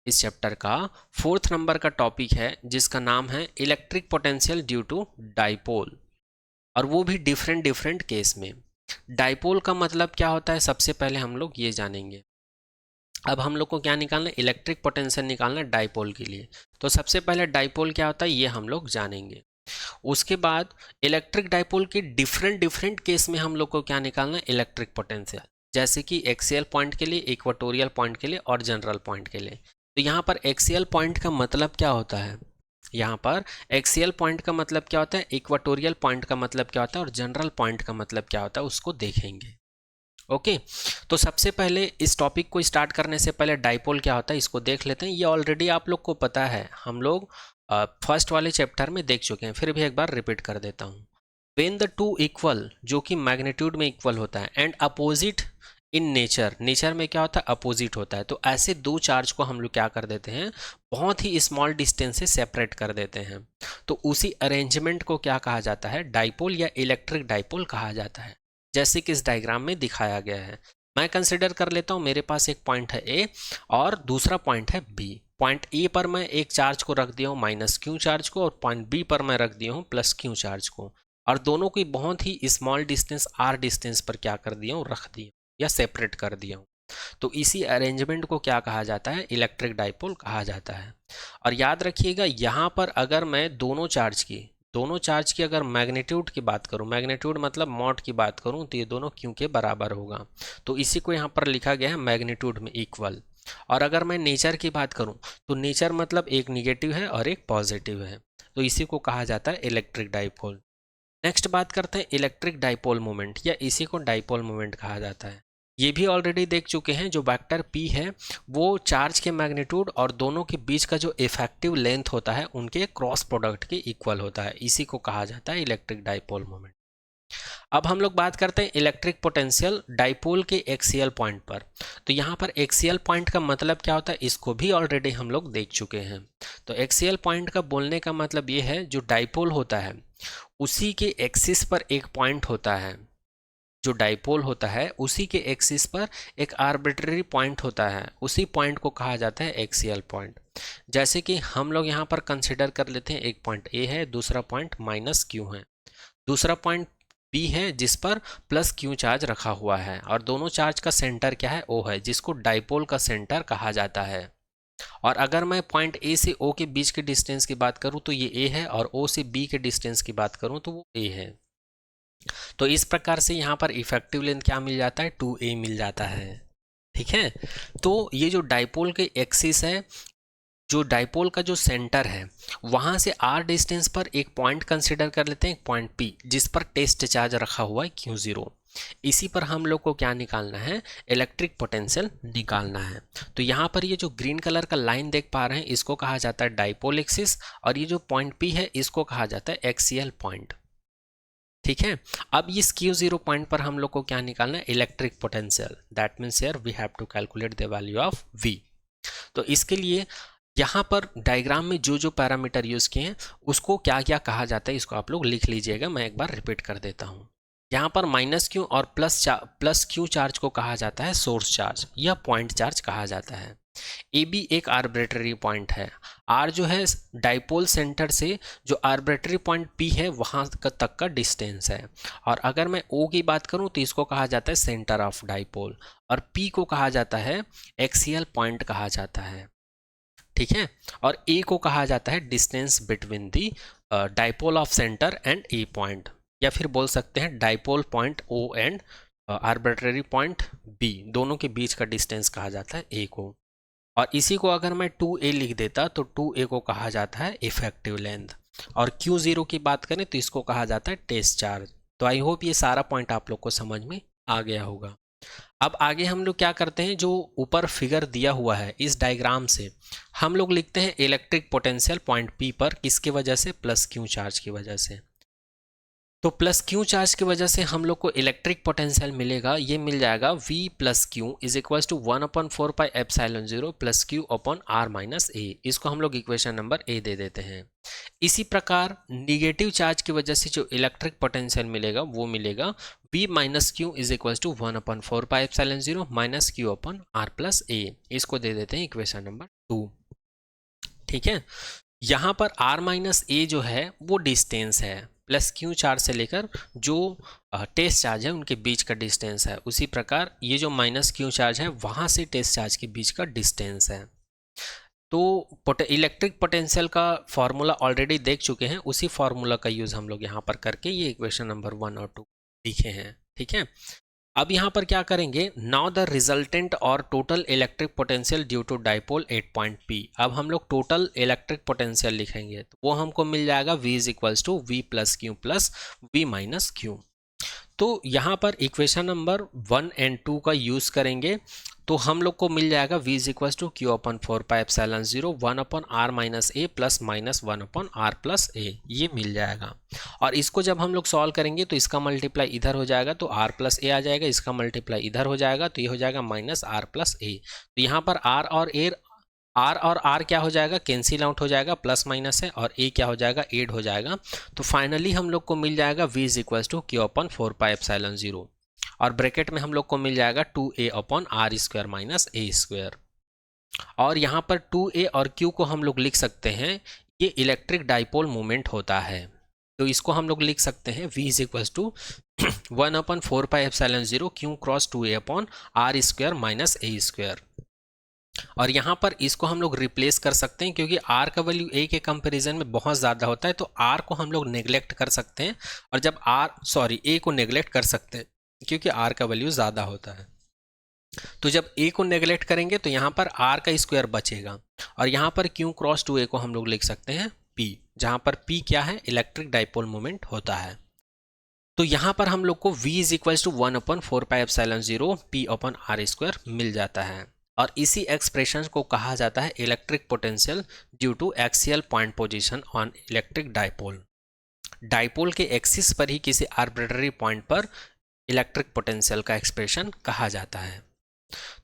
इस चैप्टर का 4th नंबर का टॉपिक है जिसका नाम है electric potential due to dipole, और वो भी डिफरेंट केस में। डाइपोल का मतलब क्या होता है सबसे पहले हम लोग ये जानेंगे। अब हम लोग को क्या निकालना है, इलेक्ट्रिक पोटेंशियल निकालना डाइपोल के लिए। तो सबसे पहले डाइपोल क्या होता है ये हम लोग जानेंगे। उसके बाद इलेक्ट्रिक डाइपोल के डिफरेंट केस में हम लोग को क्या निकालना है, इलेक्ट्रिक पोटेंशियल, जैसे कि एक्सियल पॉइंट के लिए, इक्वेटोरियल पॉइंट के लिए और जनरल पॉइंट के लिए। तो यहाँ पर एक्सियल पॉइंट का मतलब क्या होता है, यहाँ पर एक्सियल पॉइंट का मतलब क्या होता है, इक्वेटोरियल पॉइंट का मतलब क्या होता है और जनरल पॉइंट का मतलब क्या होता है उसको देखेंगे। ओके तो सबसे पहले इस टॉपिक को स्टार्ट करने से पहले डाइपोल क्या होता है इसको देख लेते हैं। ये ऑलरेडी आप लोग को पता है, हम लोग फर्स्ट वाले चैप्टर में देख चुके हैं, फिर भी एक बार रिपीट कर देता हूँ। व्हेन द टू इक्वल, जो कि मैग्नीट्यूड में इक्वल होता है, and opposite in nature, nature में क्या होता है अपोजिट होता है, तो ऐसे दो चार्ज को हम लोग क्या कर देते हैं, बहुत ही स्मॉल डिस्टेंस से सेपरेट कर देते हैं। तो उसी अरेंजमेंट को क्या कहा जाता है, डाइपोल या इलेक्ट्रिक डाइपोल कहा जाता है, जैसे कि इस डायग्राम में दिखाया गया है। मैं कंसिडर कर लेता हूँ मेरे पास एक पॉइंट है ए और दूसरा पॉइंट है बी। पॉइंट ए पर मैं एक चार्ज को रख दिया हूँ माइनस क्यू चार्ज को, और पॉइंट बी पर मैं रख दिया हूँ प्लस क्यू चार्ज को, और दोनों की बहुत ही स्मॉल डिस्टेंस आर डिस्टेंस पर क्या कर दिया हूँ, रख दिया या सेपरेट कर दिया हूँ। तो इसी अरेंजमेंट को क्या कहा जाता है, इलेक्ट्रिक डाइपोल कहा जाता है। और याद रखिएगा यहाँ पर अगर मैं दोनों चार्ज की अगर मैग्नीट्यूड की बात करूं, मैग्नीट्यूड मतलब मॉड की बात करूं, तो ये दोनों क्यू के बराबर होगा। तो इसी को यहाँ पर लिखा गया है मैग्नीट्यूड में इक्वल। और अगर मैं नेचर की बात करूं तो नेचर मतलब एक निगेटिव है और एक पॉजिटिव है, तो इसी को कहा जाता है इलेक्ट्रिक डाइपोल। नेक्स्ट बात करते हैं इलेक्ट्रिक डाइपोल मोमेंट, या इसी को डाइपोल मोमेंट कहा जाता है। ये भी ऑलरेडी देख चुके हैं, जो वेक्टर p है वो चार्ज के मैग्नीट्यूड और दोनों के बीच का जो इफेक्टिव लेंथ होता है उनके क्रॉस प्रोडक्ट के इक्वल होता है, इसी को कहा जाता है इलेक्ट्रिक डाइपोल मोमेंट। अब हम लोग बात करते हैं इलेक्ट्रिक पोटेंशियल डाइपोल के एक्सियल पॉइंट पर। तो यहाँ पर एक्सियल पॉइंट का मतलब क्या होता है इसको भी ऑलरेडी हम लोग देख चुके हैं। तो एक्सियल पॉइंट का बोलने का मतलब ये है जो डाइपोल होता है उसी के एक्सिस पर एक पॉइंट होता है, जो डाइपोल होता है उसी के एक्सिस पर एक आर्बिट्रेरी पॉइंट होता है, उसी पॉइंट को कहा जाता है एक्सियल पॉइंट। जैसे कि हम लोग यहाँ पर कंसिडर कर लेते हैं एक पॉइंट ए है, दूसरा पॉइंट माइनस क्यू है, दूसरा पॉइंट बी है जिस पर प्लस क्यू चार्ज रखा हुआ है, और दोनों चार्ज का सेंटर क्या है, ओ है, जिसको डाइपोल का सेंटर कहा जाता है। और अगर मैं पॉइंट ए से ओ के बीच के डिस्टेंस की बात करूं तो ये ए है, और ओ से बी के डिस्टेंस की बात करूं तो वो ए है। तो इस प्रकार से यहाँ पर इफेक्टिव लेंथ क्या मिल जाता है, 2a मिल जाता है। ठीक है। तो ये जो डाइपोल के एक्सिस है, जो डाइपोल का जो सेंटर है वहां से r डिस्टेंस पर एक पॉइंट कंसिडर कर लेते हैं, एक पॉइंट P जिस पर टेस्ट चार्ज रखा हुआ है Q0। इसी पर हम लोग को क्या निकालना है, इलेक्ट्रिक पोटेंशियल निकालना है। तो यहाँ पर ये जो ग्रीन कलर का लाइन देख पा रहे हैं इसको कहा जाता है डाइपोल एक्सिस, और ये जो पॉइंट P है इसको कहा जाता है एक्सियल पॉइंट। ठीक है। अब इस Q0 पॉइंट पर हम लोग को क्या निकालना है, electric potential. That means here we have to calculate the value of V। तो इसके लिए यहाँ पर डायग्राम में जो जो पैरामीटर यूज किए हैं उसको क्या क्या कहा जाता है इसको आप लोग लिख लीजिएगा। मैं एक बार रिपीट कर देता हूँ। यहाँ पर -Q और प्लस Q चार्ज को कहा जाता है सोर्स चार्ज या पॉइंट चार्ज कहा जाता है। AB एक आर्बिट्रेरी पॉइंट है। R जो है डाइपोल सेंटर से जो आर्बिट्रेरी पॉइंट P है वहाँ तक का डिस्टेंस है। और अगर मैं O की बात करूँ तो इसको कहा जाता है सेंटर ऑफ डाइपोल, और P को कहा जाता है एक्सियल पॉइंट कहा जाता है। ठीक है। और A को कहा जाता है distance between the dipole of centre and A point, या फिर बोल सकते हैं dipole point O and arbitrary point B, दोनों के बीच का डिस्टेंस कहा जाता है A को। और इसी को अगर मैं 2A लिख देता तो 2A को कहा जाता है इफेक्टिव लेंथ, और Q0 की बात करें तो इसको कहा जाता है टेस्ट चार्ज। तो आई होप ये सारा पॉइंट आप लोग को समझ में आ गया होगा। अब आगे हम लोग क्या करते हैं, जो ऊपर फिगर दिया हुआ है इस डायग्राम से हम लोग लिखते हैं इलेक्ट्रिक पोटेंशियल पॉइंट P पर, किसकी वजह से, प्लस Q चार्ज की वजह से। तो प्लस Q चार्ज की वजह से हम लोग को इलेक्ट्रिक पोटेंशियल मिलेगा, ये मिल जाएगा V plus Q is equal to 1/4 pi epsilon 0 plus Q upon R minus A। इसको हम लोग इक्वेशन नंबर A दे देते हैं। इसी प्रकार निगेटिव चार्ज की वजह से जो इलेक्ट्रिक पोटेंशियल मिलेगा वो मिलेगा V minus Q is equal to 1/4 pi epsilon 0 minus Q upon R plus A। इसको दे देते हैं इक्वेशन नंबर 2। ठीक है। यहाँ पर R माइनस A जो है वो डिस्टेंस है, प्लस Q चार्ज से लेकर जो टेस्ट चार्ज है उनके बीच का डिस्टेंस है। उसी प्रकार ये जो माइनस Q चार्ज है वहाँ से टेस्ट चार्ज के बीच का डिस्टेंस है। तो इलेक्ट्रिक पोटेंशियल का फॉर्मूला ऑलरेडी देख चुके हैं, उसी फॉर्मूला का यूज़ हम लोग यहाँ पर करके ये इक्वेशन नंबर 1 और 2 लिखे हैं। ठीक है। अब यहाँ पर क्या करेंगे, नाउ द रिजल्टेंट और total electric potential due to dipole at point P। अब हम लोग टोटल इलेक्ट्रिक पोटेंशियल लिखेंगे तो वो हमको मिल जाएगा V is equals to V plus Q plus V minus Q। तो यहाँ पर इक्वेशन नंबर 1 एंड 2 का यूज करेंगे तो हम लोग को मिल जाएगा V is equals to Q upon 4 pi epsilon 0 1 upon R minus A plus minus 1 upon R plus A, ये मिल जाएगा। और इसको जब हम लोग सॉल्व करेंगे तो इसका मल्टीप्लाई इधर हो जाएगा तो R प्लस A आ जाएगा, इसका मल्टीप्लाई इधर हो जाएगा तो ये हो जाएगा माइनस R प्लस A। तो यहाँ पर R और R क्या हो जाएगा, कैंसिल आउट हो जाएगा, प्लस माइनस है, और A क्या हो जाएगा, एड हो जाएगा। तो फाइनली हम लोग को मिल जाएगा V is equals to Q upon 4 pi epsilon 0, और ब्रैकेट में हम लोग को मिल जाएगा 2A upon R square minus A square. और यहाँ पर 2A और Q को हम लोग लिख सकते हैं, ये इलेक्ट्रिक डाइपोल मोमेंट होता है। तो इसको हम लोग लिख सकते हैं V is equals to 1/4 pi epsilon 0 Q cross 2A upon R square minus A square. और यहाँ पर इसको हम लोग रिप्लेस कर सकते हैं क्योंकि R का वैल्यू A के कंपैरिजन में बहुत ज़्यादा होता है, तो R को हम लोग नेग्लेक्ट कर सकते हैं, और जब A को नेग्लेक्ट कर सकते हैं क्योंकि R का वैल्यू ज़्यादा होता है। तो जब A को नेग्लेक्ट करेंगे तो यहाँ पर R का स्क्वायर बचेगा, और यहाँ पर Q क्रॉस 2A को हम लोग लिख सकते हैं P, जहाँ पर P क्या है, इलेक्ट्रिक डाइपोल मोमेंट होता है। तो यहाँ पर हम लोग को V is equals to 1/4 pi epsilon 0 P upon R square मिल जाता है, और इसी एक्सप्रेशन को कहा जाता है electric potential due to axial point position on electric dipole. Dipole के एक्सिस पर ही किसी आर्बिट्ररी पॉइंट पर इलेक्ट्रिक पोटेंशियल का एक्सप्रेशन कहा जाता है।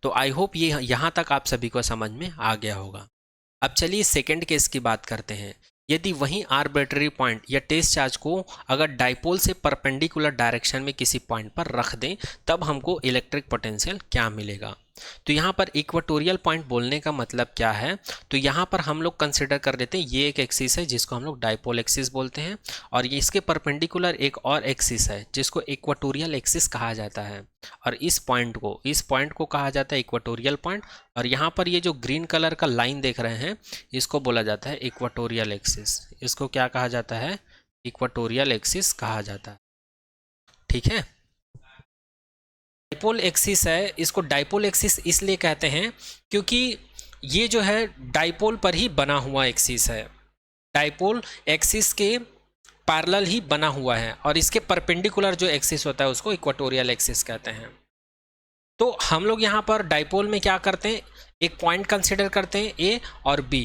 तो आई होप ये यहाँ तक आप सभी को समझ में आ गया होगा। अब चलिए सेकेंड केस की बात करते हैं। यदि वहीं आर्बिट्ररी पॉइंट या टेस्ट चार्ज को अगर डाइपोल से परपेंडिकुलर डायरेक्शन में किसी पॉइंट पर रख दें तब हमको इलेक्ट्रिक पोटेंशियल क्या मिलेगा। तो यहाँ पर इक्वेटोरियल पॉइंट बोलने का मतलब क्या है, तो यहाँ पर हम लोग कंसिडर कर लेते हैं ये एक एक्सिस है जिसको हम लोग डाइपोल एक्सिस बोलते हैं, और ये इसके परपेंडिकुलर एक और एक्सिस है जिसको इक्वेटोरियल एक्सिस कहा जाता है, और इस पॉइंट को कहा जाता है इक्वेटोरियल पॉइंट। और यहाँ पर ये जो ग्रीन कलर का लाइन देख रहे हैं इसको बोला जाता है इक्वेटोरियल एक्सिस। इसको क्या कहा जाता है, इक्वेटोरियल एक्सिस कहा जाता है। ठीक है। डाइपोल एक्सिस है, इसको डाइपोल एक्सिस इसलिए कहते हैं क्योंकि ये जो है डाइपोल पर ही बना हुआ एक्सिस है, डाइपोल एक्सिस के पैरेलल ही बना हुआ है, और इसके परपेंडिकुलर जो एक्सिस होता है उसको इक्वेटोरियल एक्सिस कहते हैं। तो हम लोग यहाँ पर डाइपोल में क्या करते हैं, एक पॉइंट कंसिडर करते हैं ए और बी।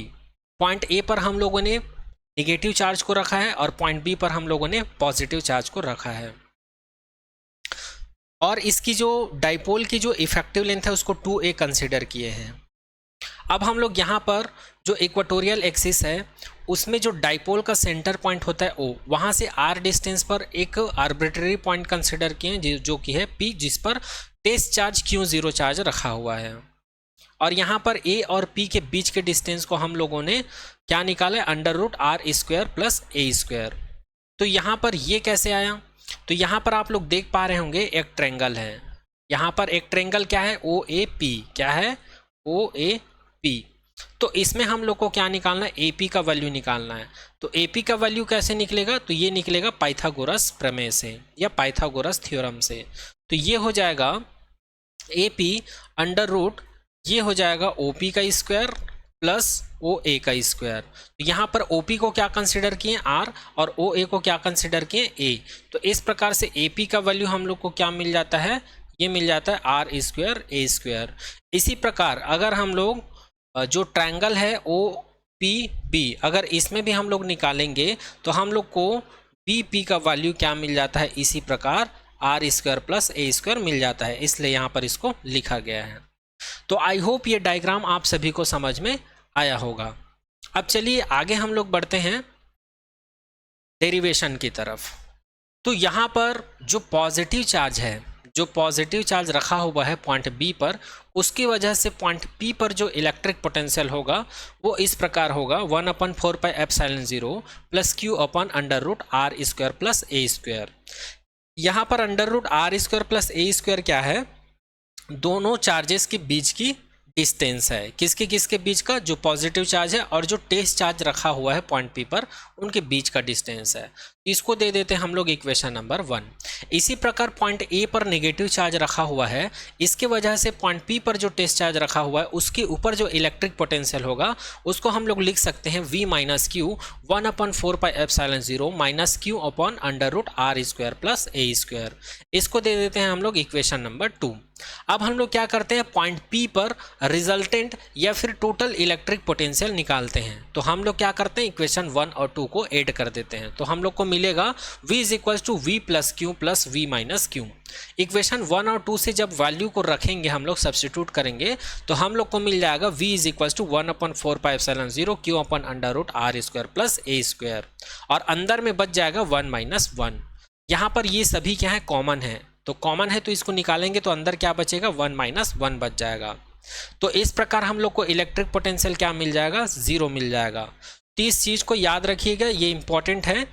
पॉइंट ए पर हम लोगों ने नेगेटिव चार्ज को रखा है और पॉइंट बी पर हम लोगों ने पॉजिटिव चार्ज को रखा है, और इसकी जो डाइपोल की जो इफेक्टिव लेंथ है उसको 2a कंसिडर किए हैं। अब हम लोग यहाँ पर जो इक्वेटोरियल एक्सिस है उसमें जो डाइपोल का सेंटर पॉइंट होता है O, वहाँ से r डिस्टेंस पर एक आर्बिट्रेरी पॉइंट कंसिडर किए हैं जो कि है P, जिस पर टेस्ट चार्ज Q0 चार्ज रखा हुआ है, और यहाँ पर A और P के बीच के डिस्टेंस को हम लोगों ने क्या निकाला है, √r² प्लस a²। तो यहाँ पर ये कैसे आया, तो यहाँ पर आप लोग देख पा रहे होंगे एक ट्रायंगल है, यहाँ पर एक ट्रायंगल क्या है, OAP, क्या है, OAP। तो इसमें हम लोग को क्या निकालना है, AP का वैल्यू निकालना है। तो AP का वैल्यू कैसे निकलेगा, तो ये निकलेगा पाइथागोरस प्रमेय से या पाइथागोरस थ्योरम से। तो ये हो जाएगा AP √ ये हो जाएगा OP का स्क्वायर प्लस OA का स्क्वायर। तो यहाँ पर OP को क्या कंसिडर किए R, और OA को क्या कंसिडर किए A। तो इस प्रकार से AP का वैल्यू हम लोग को क्या मिल जाता है, ये मिल जाता है r² a²। इसी प्रकार अगर हम लोग जो ट्रायंगल है OPB, अगर इसमें भी हम लोग निकालेंगे तो हम लोग को BP का वैल्यू क्या मिल जाता है, इसी प्रकार r² प्लस a² मिल जाता है, इसलिए यहाँ पर इसको लिखा गया है। तो आई होप ये डायग्राम आप सभी को समझ में आया होगा। अब चलिए आगे हम लोग बढ़ते हैं डेरिवेशन की तरफ। तो यहाँ पर जो पॉजिटिव चार्ज है, जो पॉजिटिव चार्ज रखा हुआ है पॉइंट बी पर, उसकी वजह से पॉइंट पी पर जो इलेक्ट्रिक पोटेंशियल होगा वो इस प्रकार होगा 1/4πε0 प्लस Q/√r² प्लस a²। यहाँ पर √r² प्लस a² क्या है, दोनों चार्जेस के बीच की डिस्टेंस है, किसके किसके बीच का, जो पॉजिटिव चार्ज है और जो टेस्ट चार्ज रखा हुआ है पॉइंट पी पर, उनके बीच का डिस्टेंस है। इसको दे देते हैं हम लोग इक्वेशन नंबर 1। इसी प्रकार पॉइंट ए पर नेगेटिव चार्ज रखा हुआ है, इसके वजह से पॉइंट पी पर जो टेस्ट चार्ज रखा हुआ है उसके ऊपर जो इलेक्ट्रिक पोटेंशियल होगा उसको हम लोग लिख सकते हैं V - Q 1/4πε0 minus Q/√r² plus a²। इसको दे देते हैं हम लोग इक्वेशन नंबर 2। अब हम लोग क्या करते हैं, पॉइंट पी पर रिजल्टेंट या फिर टोटल इलेक्ट्रिक पोटेंशियल निकालते हैं। तो हम लोग क्या करते हैं, इक्वेशन 1 और 2 को ऐड कर देते हैं, तो हम लोग को मिलेगा V = V + Q plus V - Q। Equation 1 और 2 से जब वैल्यू को रखेंगे, हम लोग सब्स्टिट्यूट करेंगे, तो हम लोग को मिल जाएगा V = 1/4πε0 Q/√r² प्लस a², और अंदर में बच जाएगा 1 - 1। यहाँ पर ये सभी क्या है, कॉमन है, तो कॉमन है तो इसको निकालेंगे तो अंदर क्या बचेगा, 1 - 1 बच जाएगा। तो इस प्रकार हम लोग को इलेक्ट्रिक पोटेंशियल क्या मिल जाएगा, 0 मिल जाएगा। तो इस चीज़ को याद रखिएगा, ये इंपॉर्टेंट है।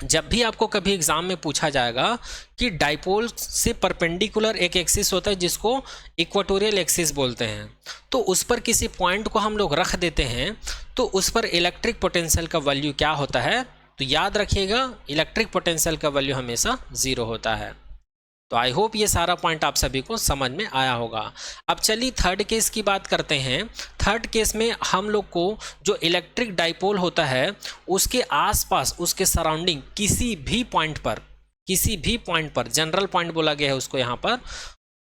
जब भी आपको कभी एग्जाम में पूछा जाएगा कि डाइपोल से परपेंडिकुलर एक एक्सिस होता है जिसको इक्वेटोरियल एक्सिस बोलते हैं, तो उस पर किसी पॉइंट को हम लोग रख देते हैं, तो उस पर इलेक्ट्रिक पोटेंशियल का वैल्यू क्या होता है, तो याद रखिएगा इलेक्ट्रिक पोटेंशियल का वैल्यू हमेशा 0 होता है। तो आई होप ये सारा पॉइंट आप सभी को समझ में आया होगा। अब चलिए थर्ड केस की बात करते हैं। थर्ड केस में हम लोग को जो इलेक्ट्रिक डाइपोल होता है उसके आसपास, उसके सराउंडिंग किसी भी पॉइंट पर जनरल पॉइंट बोला गया है उसको, यहाँ पर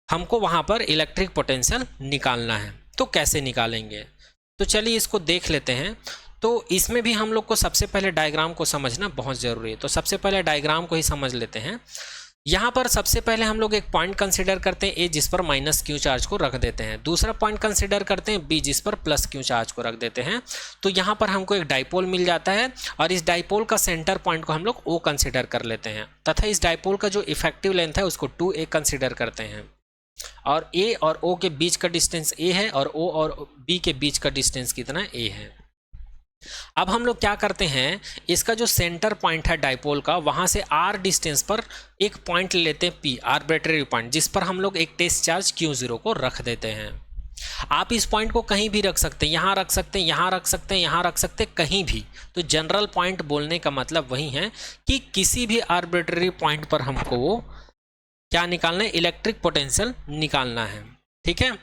हमको वहाँ पर इलेक्ट्रिक पोटेंशियल निकालना है। तो कैसे निकालेंगे, तो चलिए इसको देख लेते हैं। तो इसमें भी हम लोग को सबसे पहले डायग्राम को समझना बहुत ज़रूरी है, तो सबसे पहले डायग्राम को ही समझ लेते हैं। यहाँ पर सबसे पहले हम लोग एक पॉइंट कंसीडर करते हैं A, जिस पर -Q चार्ज को रख देते हैं। दूसरा पॉइंट कंसीडर करते हैं B, जिस पर +Q चार्ज को रख देते हैं। तो यहाँ पर हमको एक डाइपोल मिल जाता है, और इस डाइपोल का सेंटर पॉइंट को हम लोग O कंसीडर कर लेते हैं, तथा इस डाइपोल का जो इफेक्टिव लेंथ है उसको 2a कंसीडर करते हैं। और A और O के बीच का डिस्टेंस A है, और O और B के बीच का डिस्टेंस कितना A है। अब हम लोग क्या करते हैं, इसका जो सेंटर पॉइंट है डाइपोल का, वहां से r डिस्टेंस पर एक पॉइंट लेते हैं P, आर्बिट्रेरी पॉइंट, जिस पर हम लोग एक टेस्ट चार्ज Q0 को रख देते हैं। आप इस पॉइंट को कहीं भी रख सकते हैं, यहाँ रख सकते हैं, यहाँ रख सकते हैं, यहाँ रख सकते हैं, कहीं भी। तो जनरल पॉइंट बोलने का मतलब वही है कि किसी भी आर्बिट्रेरी पॉइंट पर हमको क्या निकालना है, इलेक्ट्रिक पोटेंशियल निकालना है। ठीक है,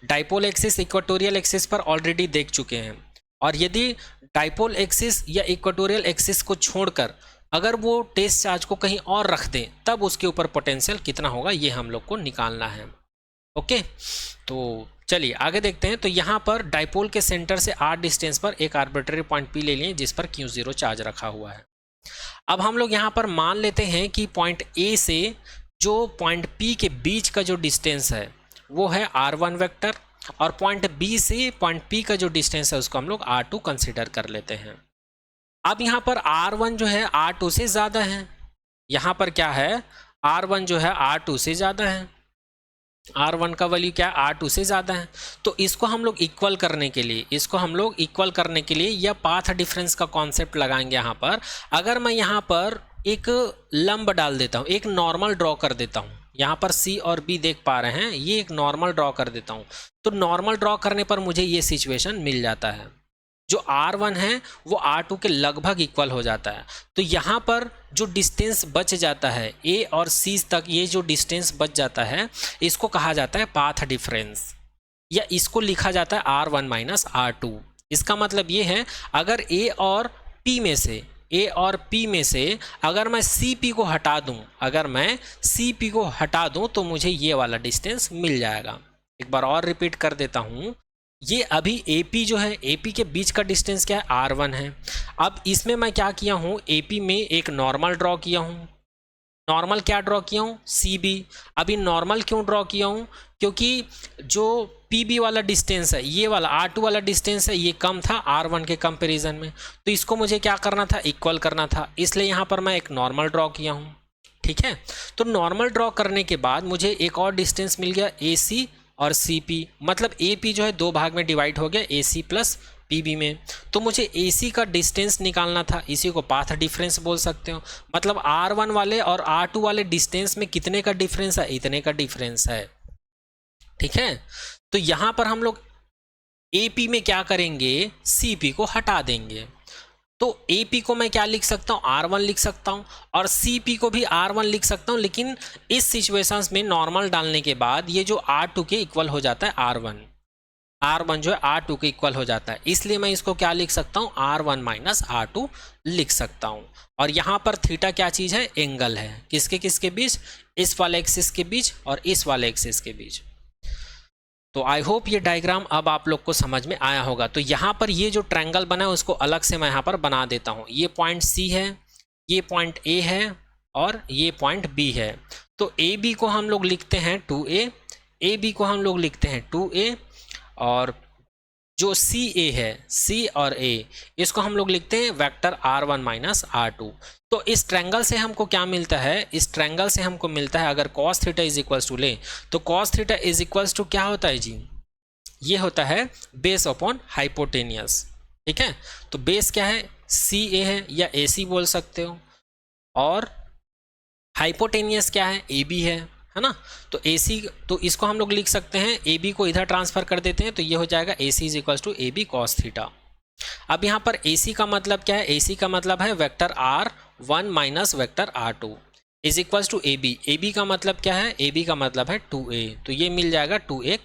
डाइपोल एक्सिस इक्वेटोरियल एक्सिस पर ऑलरेडी देख चुके हैं, और यदि डाइपोल एक्सिस या इक्वेटोरियल एक्सिस को छोड़कर अगर वो टेस्ट चार्ज को कहीं और रख दें तब उसके ऊपर पोटेंशियल कितना होगा ये हम लोग को निकालना है। ओके, तो चलिए आगे देखते हैं। तो यहाँ पर डाइपोल के सेंटर से r डिस्टेंस पर एक आर्बिट्रेरी पॉइंट P ले लिए जिस पर Q0 चार्ज रखा हुआ है। अब हम लोग यहाँ पर मान लेते हैं कि पॉइंट A से जो पॉइंट P के बीच का जो डिस्टेंस है वो है r1 वेक्टर, और पॉइंट B से पॉइंट P का जो डिस्टेंस है उसको हम लोग r2 कंसिडर कर लेते हैं। अब यहाँ पर r1 जो है r2 से ज़्यादा है, यहाँ पर क्या है, r1 जो है r2 से ज़्यादा है, r1 का वैल्यू क्या है, r2 से ज़्यादा है। तो इसको हम लोग इक्वल करने के लिए या पाथ डिफरेंस का कॉन्सेप्ट लगाएंगे यहाँ पर। अगर मैं यहाँ पर एक लंब डाल देता हूँ, एक नॉर्मल ड्रॉ कर देता हूँ, यहाँ पर C और B देख पा रहे हैं, ये एक नॉर्मल ड्रॉ कर देता हूँ, तो नॉर्मल ड्रॉ करने पर मुझे ये सिचुएशन मिल जाता है। जो r1 है वो r2 के लगभग इक्वल हो जाता है। तो यहाँ पर जो डिस्टेंस बच जाता है A और C तक, ये जो डिस्टेंस बच जाता है इसको कहा जाता है पाथ डिफरेंस, या इसको लिखा जाता है r1 माइनस r2। इसका मतलब ये है अगर A और P में से अगर मैं CP को हटा दूं, तो मुझे ये वाला डिस्टेंस मिल जाएगा। एक बार और रिपीट कर देता हूँ, ये अभी AP जो है, AP के बीच का डिस्टेंस क्या है, r1 है। अब इसमें मैं क्या किया हूँ, AP में एक नॉर्मल ड्रॉ किया हूँ। नॉर्मल क्या ड्रॉ किया हूँ, CB। अभी नॉर्मल क्यों ड्रॉ किया हूँ, क्योंकि जो PB वाला डिस्टेंस है, ये वाला r2 वाला डिस्टेंस है, ये कम था r1 के कंपैरिजन में, तो इसको मुझे क्या करना था, इक्वल करना था, इसलिए यहाँ पर मैं एक नॉर्मल ड्रॉ किया हूँ। ठीक है, तो नॉर्मल ड्रॉ करने के बाद मुझे एक और डिस्टेंस मिल गया AC और CP, मतलब AP जो है दो भाग में डिवाइड हो गया AC प्लस PB में। तो मुझे AC का डिस्टेंस निकालना था, इसी को पाथ डिफरेंस बोल सकते हो। मतलब R1 वाले और R2 वाले डिस्टेंस में कितने का डिफरेंस है, इतने का डिफरेंस है। ठीक है, तो यहाँ पर हम लोग AP में क्या करेंगे, CP को हटा देंगे। तो AP को मैं क्या लिख सकता हूँ, R1 लिख सकता हूँ, और CP को भी R1 लिख सकता हूँ, लेकिन इस सिचुएशंस में नॉर्मल डालने के बाद ये जो R2 के इक्वल हो जाता है, R1 जो है R2 के इक्वल हो जाता है, इसलिए मैं इसको क्या लिख सकता हूँ, R1 माइनस R2 लिख सकता हूँ। और यहाँ पर थीटा क्या चीज़ है, एंगल है, किसके बीच, इस वाले एक्सिस के बीच और इस वाले एक्सिस के बीच। तो आई होप ये डायग्राम अब आप लोग को समझ में आया होगा। तो यहाँ पर ये जो ट्रायंगल बना है उसको अलग से मैं यहाँ पर बना देता हूँ। ये पॉइंट C है, ये पॉइंट A है और ये पॉइंट B है। तो AB को हम लोग लिखते हैं 2A, AB को हम लोग लिखते हैं 2A, और जो CA है, C और A, इसको हम लोग लिखते हैं वेक्टर R1 माइनस R2। तो इस ट्रायंगल से हमको क्या मिलता है, इस ट्रायंगल से हमको मिलता है, अगर cos theta is equals to ले तो cos theta is equals to क्या होता है जी, ये होता है बेस अपॉन हाइपोटेनियस। ठीक है, तो बेस क्या है, CA है या AC बोल सकते हो, और हाइपोटेनियस क्या है, AB है ना। तो AC, तो इसको हम लोग लिख सकते हैं, AB को इधर ट्रांसफर कर देते हैं तो ये हो जाएगा AC is equals to AB cos theta. अब यहाँ पर AC का मतलब क्या है, AC का मतलब है vector R1 minus vector R2 is equals to AB। AB का मतलब क्या है, AB का मतलब है 2A, तो ये मिल जाएगा 2A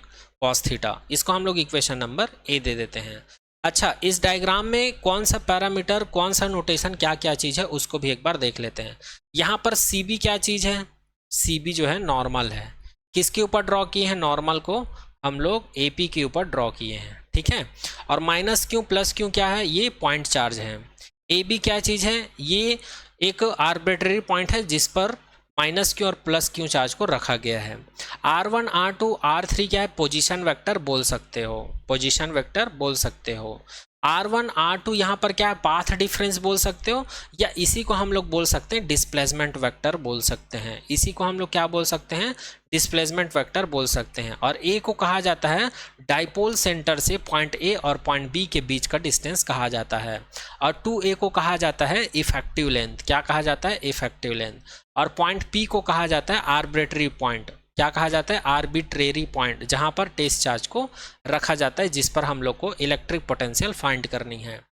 cos थीटा। इसको हम लोग इक्वेशन नंबर A दे देते हैं। अच्छा, इस डायग्राम में कौन सा पैरामीटर, कौन सा नोटेशन, क्या क्या चीज़ है उसको भी एक बार देख लेते हैं। यहाँ पर CB क्या चीज़ है, CB जो है नॉर्मल है। किसके ऊपर ड्रॉ किए हैं, नॉर्मल को हम लोग AP के ऊपर ड्रॉ किए हैं। ठीक है, और माइनस क्यों प्लस क्यों क्या है, ये पॉइंट चार्ज है। AB क्या चीज़ है, ये एक आर्बिट्रेरी पॉइंट है जिस पर माइनस क्यू और प्लस क्यू चार्ज को रखा गया है। R1 R2 R3 क्या है, पोजीशन वेक्टर बोल सकते हो, पोजीशन वेक्टर बोल सकते हो। R1 R2 यहाँ पर क्या है, पाथ डिफरेंस बोल सकते हो, या इसी को हम लोग बोल सकते हैं डिस्प्लेसमेंट वेक्टर बोल सकते हैं। इसी को हम लोग क्या बोल सकते हैं, डिस्प्लेसमेंट वेक्टर बोल सकते हैं। और A को कहा जाता है डाइपोल सेंटर से पॉइंट A और पॉइंट B के बीच का डिस्टेंस कहा जाता है। और 2A को कहा जाता है इफेक्टिव लेंथ, क्या कहा जाता है, इफेक्टिव लेंथ। और पॉइंट P को कहा जाता है आर्बिट्रेरी पॉइंट, क्या कहा जाता है, आर्बिट्रेरी पॉइंट, जहां पर टेस्ट चार्ज को रखा जाता है जिस पर हम लोग को इलेक्ट्रिक पोटेंशियल फाइंड करनी है।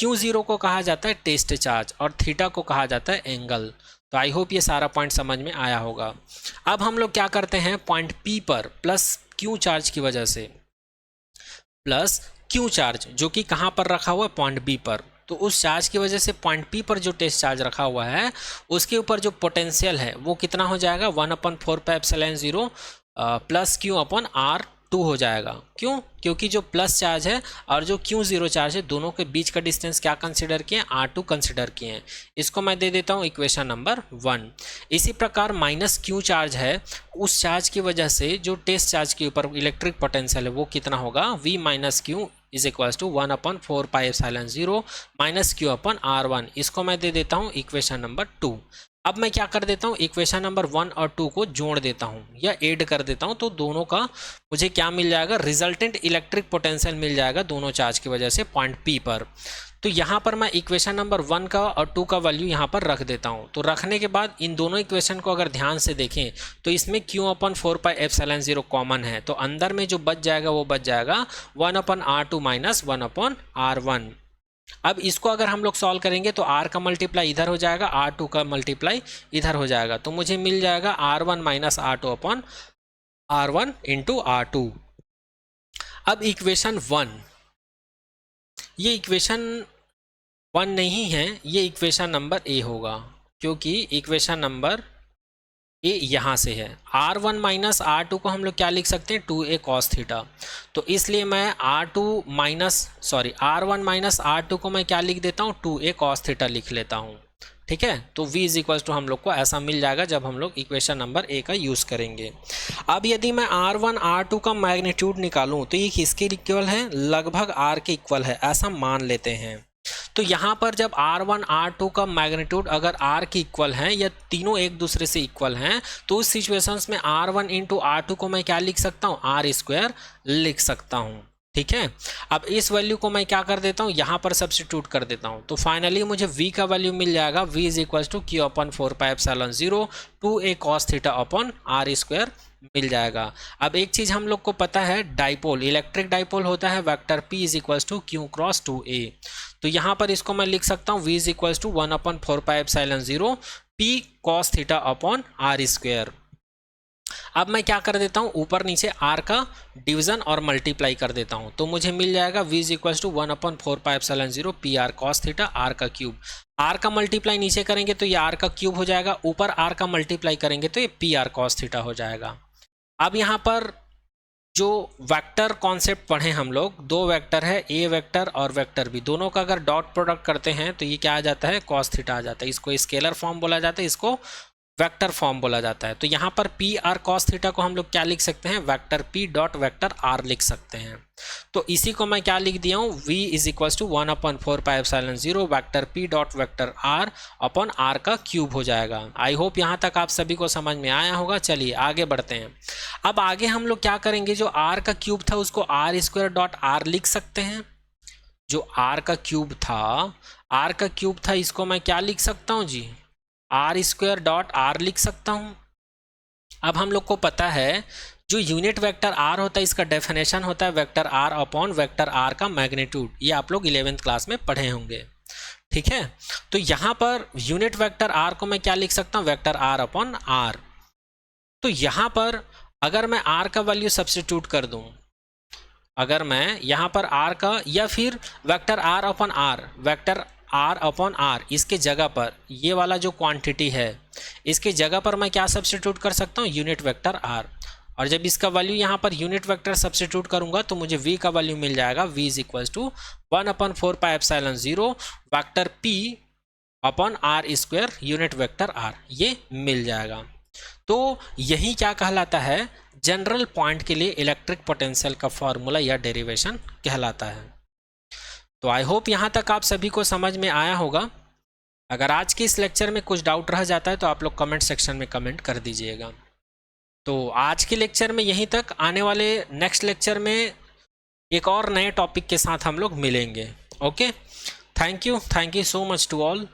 Q0 को कहा जाता है टेस्ट चार्ज और थीटा को कहा जाता है एंगल। तो आई होप ये सारा पॉइंट समझ में आया होगा। अब हम लोग क्या करते हैं, पॉइंट पी पर प्लस क्यू चार्ज की वजह से, प्लस क्यू चार्ज जो कि कहाँ पर रखा हुआ है, पॉइंट बी पर, तो उस चार्ज की वजह से पॉइंट पी पर जो टेस्ट चार्ज रखा हुआ है उसके ऊपर जो पोटेंशियल है वो कितना हो जाएगा, 1/4πε0 plus Q upon R two हो जाएगा। क्यों? क्योंकि जो प्लस चार्ज है और जो क्यू जीरो चार्ज है दोनों के बीच का डिस्टेंस क्या कंसिडर किए, R2 कंसिडर किए हैं। इसको मैं दे देता हूँ इक्वेशन नंबर 1। इसी प्रकार माइनस क्यू चार्ज है, उस चार्ज की वजह से जो टेस्ट चार्ज के ऊपर इलेक्ट्रिक पोटेंशियल है वो कितना होगा, V minus Q is equals to 1/4πε0 minus Q upon R1। इसको मैं दे देता हूँ इक्वेशन नंबर 2। अब मैं क्या कर देता हूँ, इक्वेशन नंबर 1 और 2 को जोड़ देता हूँ या ऐड कर देता हूँ, तो दोनों का मुझे क्या मिल जाएगा, रिजल्टेंट इलेक्ट्रिक पोटेंशियल मिल जाएगा दोनों चार्ज की वजह से पॉइंट पी पर। तो यहाँ पर मैं इक्वेशन नंबर 1 का और 2 का वैल्यू यहाँ पर रख देता हूँ। तो रखने के बाद इन दोनों इक्वेशन को अगर ध्यान से देखें तो इसमें q/4πε0 कॉमन है, तो अंदर में जो बच जाएगा वो बच जाएगा 1/R2 माइनस 1/R1। अब इसको अगर हम लोग सॉल्व करेंगे तो r का मल्टीप्लाई इधर हो जाएगा, R2 का मल्टीप्लाई इधर हो जाएगा, तो मुझे मिल जाएगा R1 minus R2 upon R1 into R2। अब इक्वेशन 1, ये इक्वेशन 1 नहीं है, ये इक्वेशन नंबर ए होगा, क्योंकि इक्वेशन नंबर ए यहाँ से है। R1 माइनस R2 को हम लोग क्या लिख सकते हैं, 2a cos थीटा। तो इसलिए मैं R1 माइनस R2 को मैं क्या लिख देता हूँ, 2a cos थीटा लिख लेता हूँ। ठीक है, तो v इज इक्वल्स टू हम लोग को ऐसा मिल जाएगा जब हम लोग इक्वेशन नंबर ए का यूज़ करेंगे। अब यदि मैं R1 R2 का मैग्नीट्यूड निकालूँ तो ये किसके इक्वल है, लगभग R के इक्वल है, ऐसा मान लेते हैं। तो यहाँ पर जब R1 R2 का मैग्नीट्यूड अगर R के इक्वल हैं या तीनों एक दूसरे से इक्वल हैं, तो उस सिचुएशंस में R1 इंटू R2 को मैं क्या लिख सकता हूँ, R² लिख सकता हूँ। ठीक है, अब इस वैल्यू को मैं क्या कर देता हूँ, यहाँ पर सब्स्टिट्यूट कर देता हूँ, तो फाइनली मुझे v का वैल्यू मिल जाएगा, v is equal to q/4πε0 2a cos theta upon R² मिल जाएगा। अब एक चीज़ हम लोग को पता है, डाइपोल, इलेक्ट्रिक डाइपोल होता है vector p is equals to q cross 2a। तो यहाँ पर इसको मैं लिख सकता हूँ v is equals to 1/4πε0 p cos theta upon R²। अब मैं क्या कर देता हूँ, ऊपर नीचे r का डिवीजन और मल्टीप्लाई कर देता हूँ, तो मुझे मिल जाएगा v is equals to 1/4πε0 PR cos theta r का क्यूब। r का मल्टीप्लाई नीचे करेंगे तो ये r का क्यूब हो जाएगा, ऊपर r का मल्टीप्लाई करेंगे तो ये PR cos थीटा हो जाएगा। अब यहाँ पर जो वेक्टर कॉन्सेप्ट पढ़े हम लोग, दो वेक्टर है, ए वेक्टर और वेक्टर बी, दोनों का अगर डॉट प्रोडक्ट करते हैं तो ये क्या आ जाता है, cos थीटा आ जाता है। इसको स्केलर फॉर्म बोला जाता है, इसको वेक्टर फॉर्म बोला जाता है। तो यहाँ पर पी आर कॉस थीटा को हम लोग क्या लिख सकते हैं, vector P dot vector R लिख सकते हैं। तो इसी को मैं क्या लिख दिया हूँ, v is equals to 1/4πε0 vector p dot vector r upon r का क्यूब हो जाएगा। आई होप यहाँ तक आप सभी को समझ में आया होगा। चलिए आगे बढ़ते हैं। अब आगे हम लोग क्या करेंगे, जो r का क्यूब था उसको r² डॉट r लिख सकते हैं। जो r का क्यूब था, इसको मैं क्या लिख सकता हूँ जी, r² डॉट r लिख सकता हूँ। अब हम लोग को पता है जो यूनिट वेक्टर r होता है इसका डेफिनेशन होता है vector r upon vector r का मैग्नीट्यूड। ये आप लोग 11th क्लास में पढ़े होंगे, ठीक है। तो यहाँ पर यूनिट वेक्टर r को मैं क्या लिख सकता हूँ, वेक्टर r अपॉन r। तो यहाँ पर अगर मैं r का वैल्यू सब्स्टिट्यूट कर दूँ, अगर मैं यहाँ पर r का, या फिर vector r upon r, vector r upon r, इसके जगह पर ये वाला जो क्वांटिटी है इसके जगह पर मैं क्या सब्स्टिट्यूट कर सकता हूँ, यूनिट वेक्टर r। और जब इसका वैल्यू यहाँ पर यूनिट वेक्टर सब्स्टिट्यूट करूँगा तो मुझे v का वैल्यू मिल जाएगा, v is equals to 1/4πε0 vector p upon r² unit vector r, ये मिल जाएगा। तो यही क्या कहलाता है, जनरल पॉइंट के लिए इलेक्ट्रिक पोटेंशियल का फॉर्मूला या डेरिवेशन कहलाता है। तो आई होप यहाँ तक आप सभी को समझ में आया होगा। अगर आज के इस लेक्चर में कुछ डाउट रह जाता है तो आप लोग कमेंट सेक्शन में कमेंट कर दीजिएगा। तो आज के लेक्चर में यहीं तक, आने वाले नेक्स्ट लेक्चर में एक और नए टॉपिक के साथ हम लोग मिलेंगे। Okay, thank you so much to all.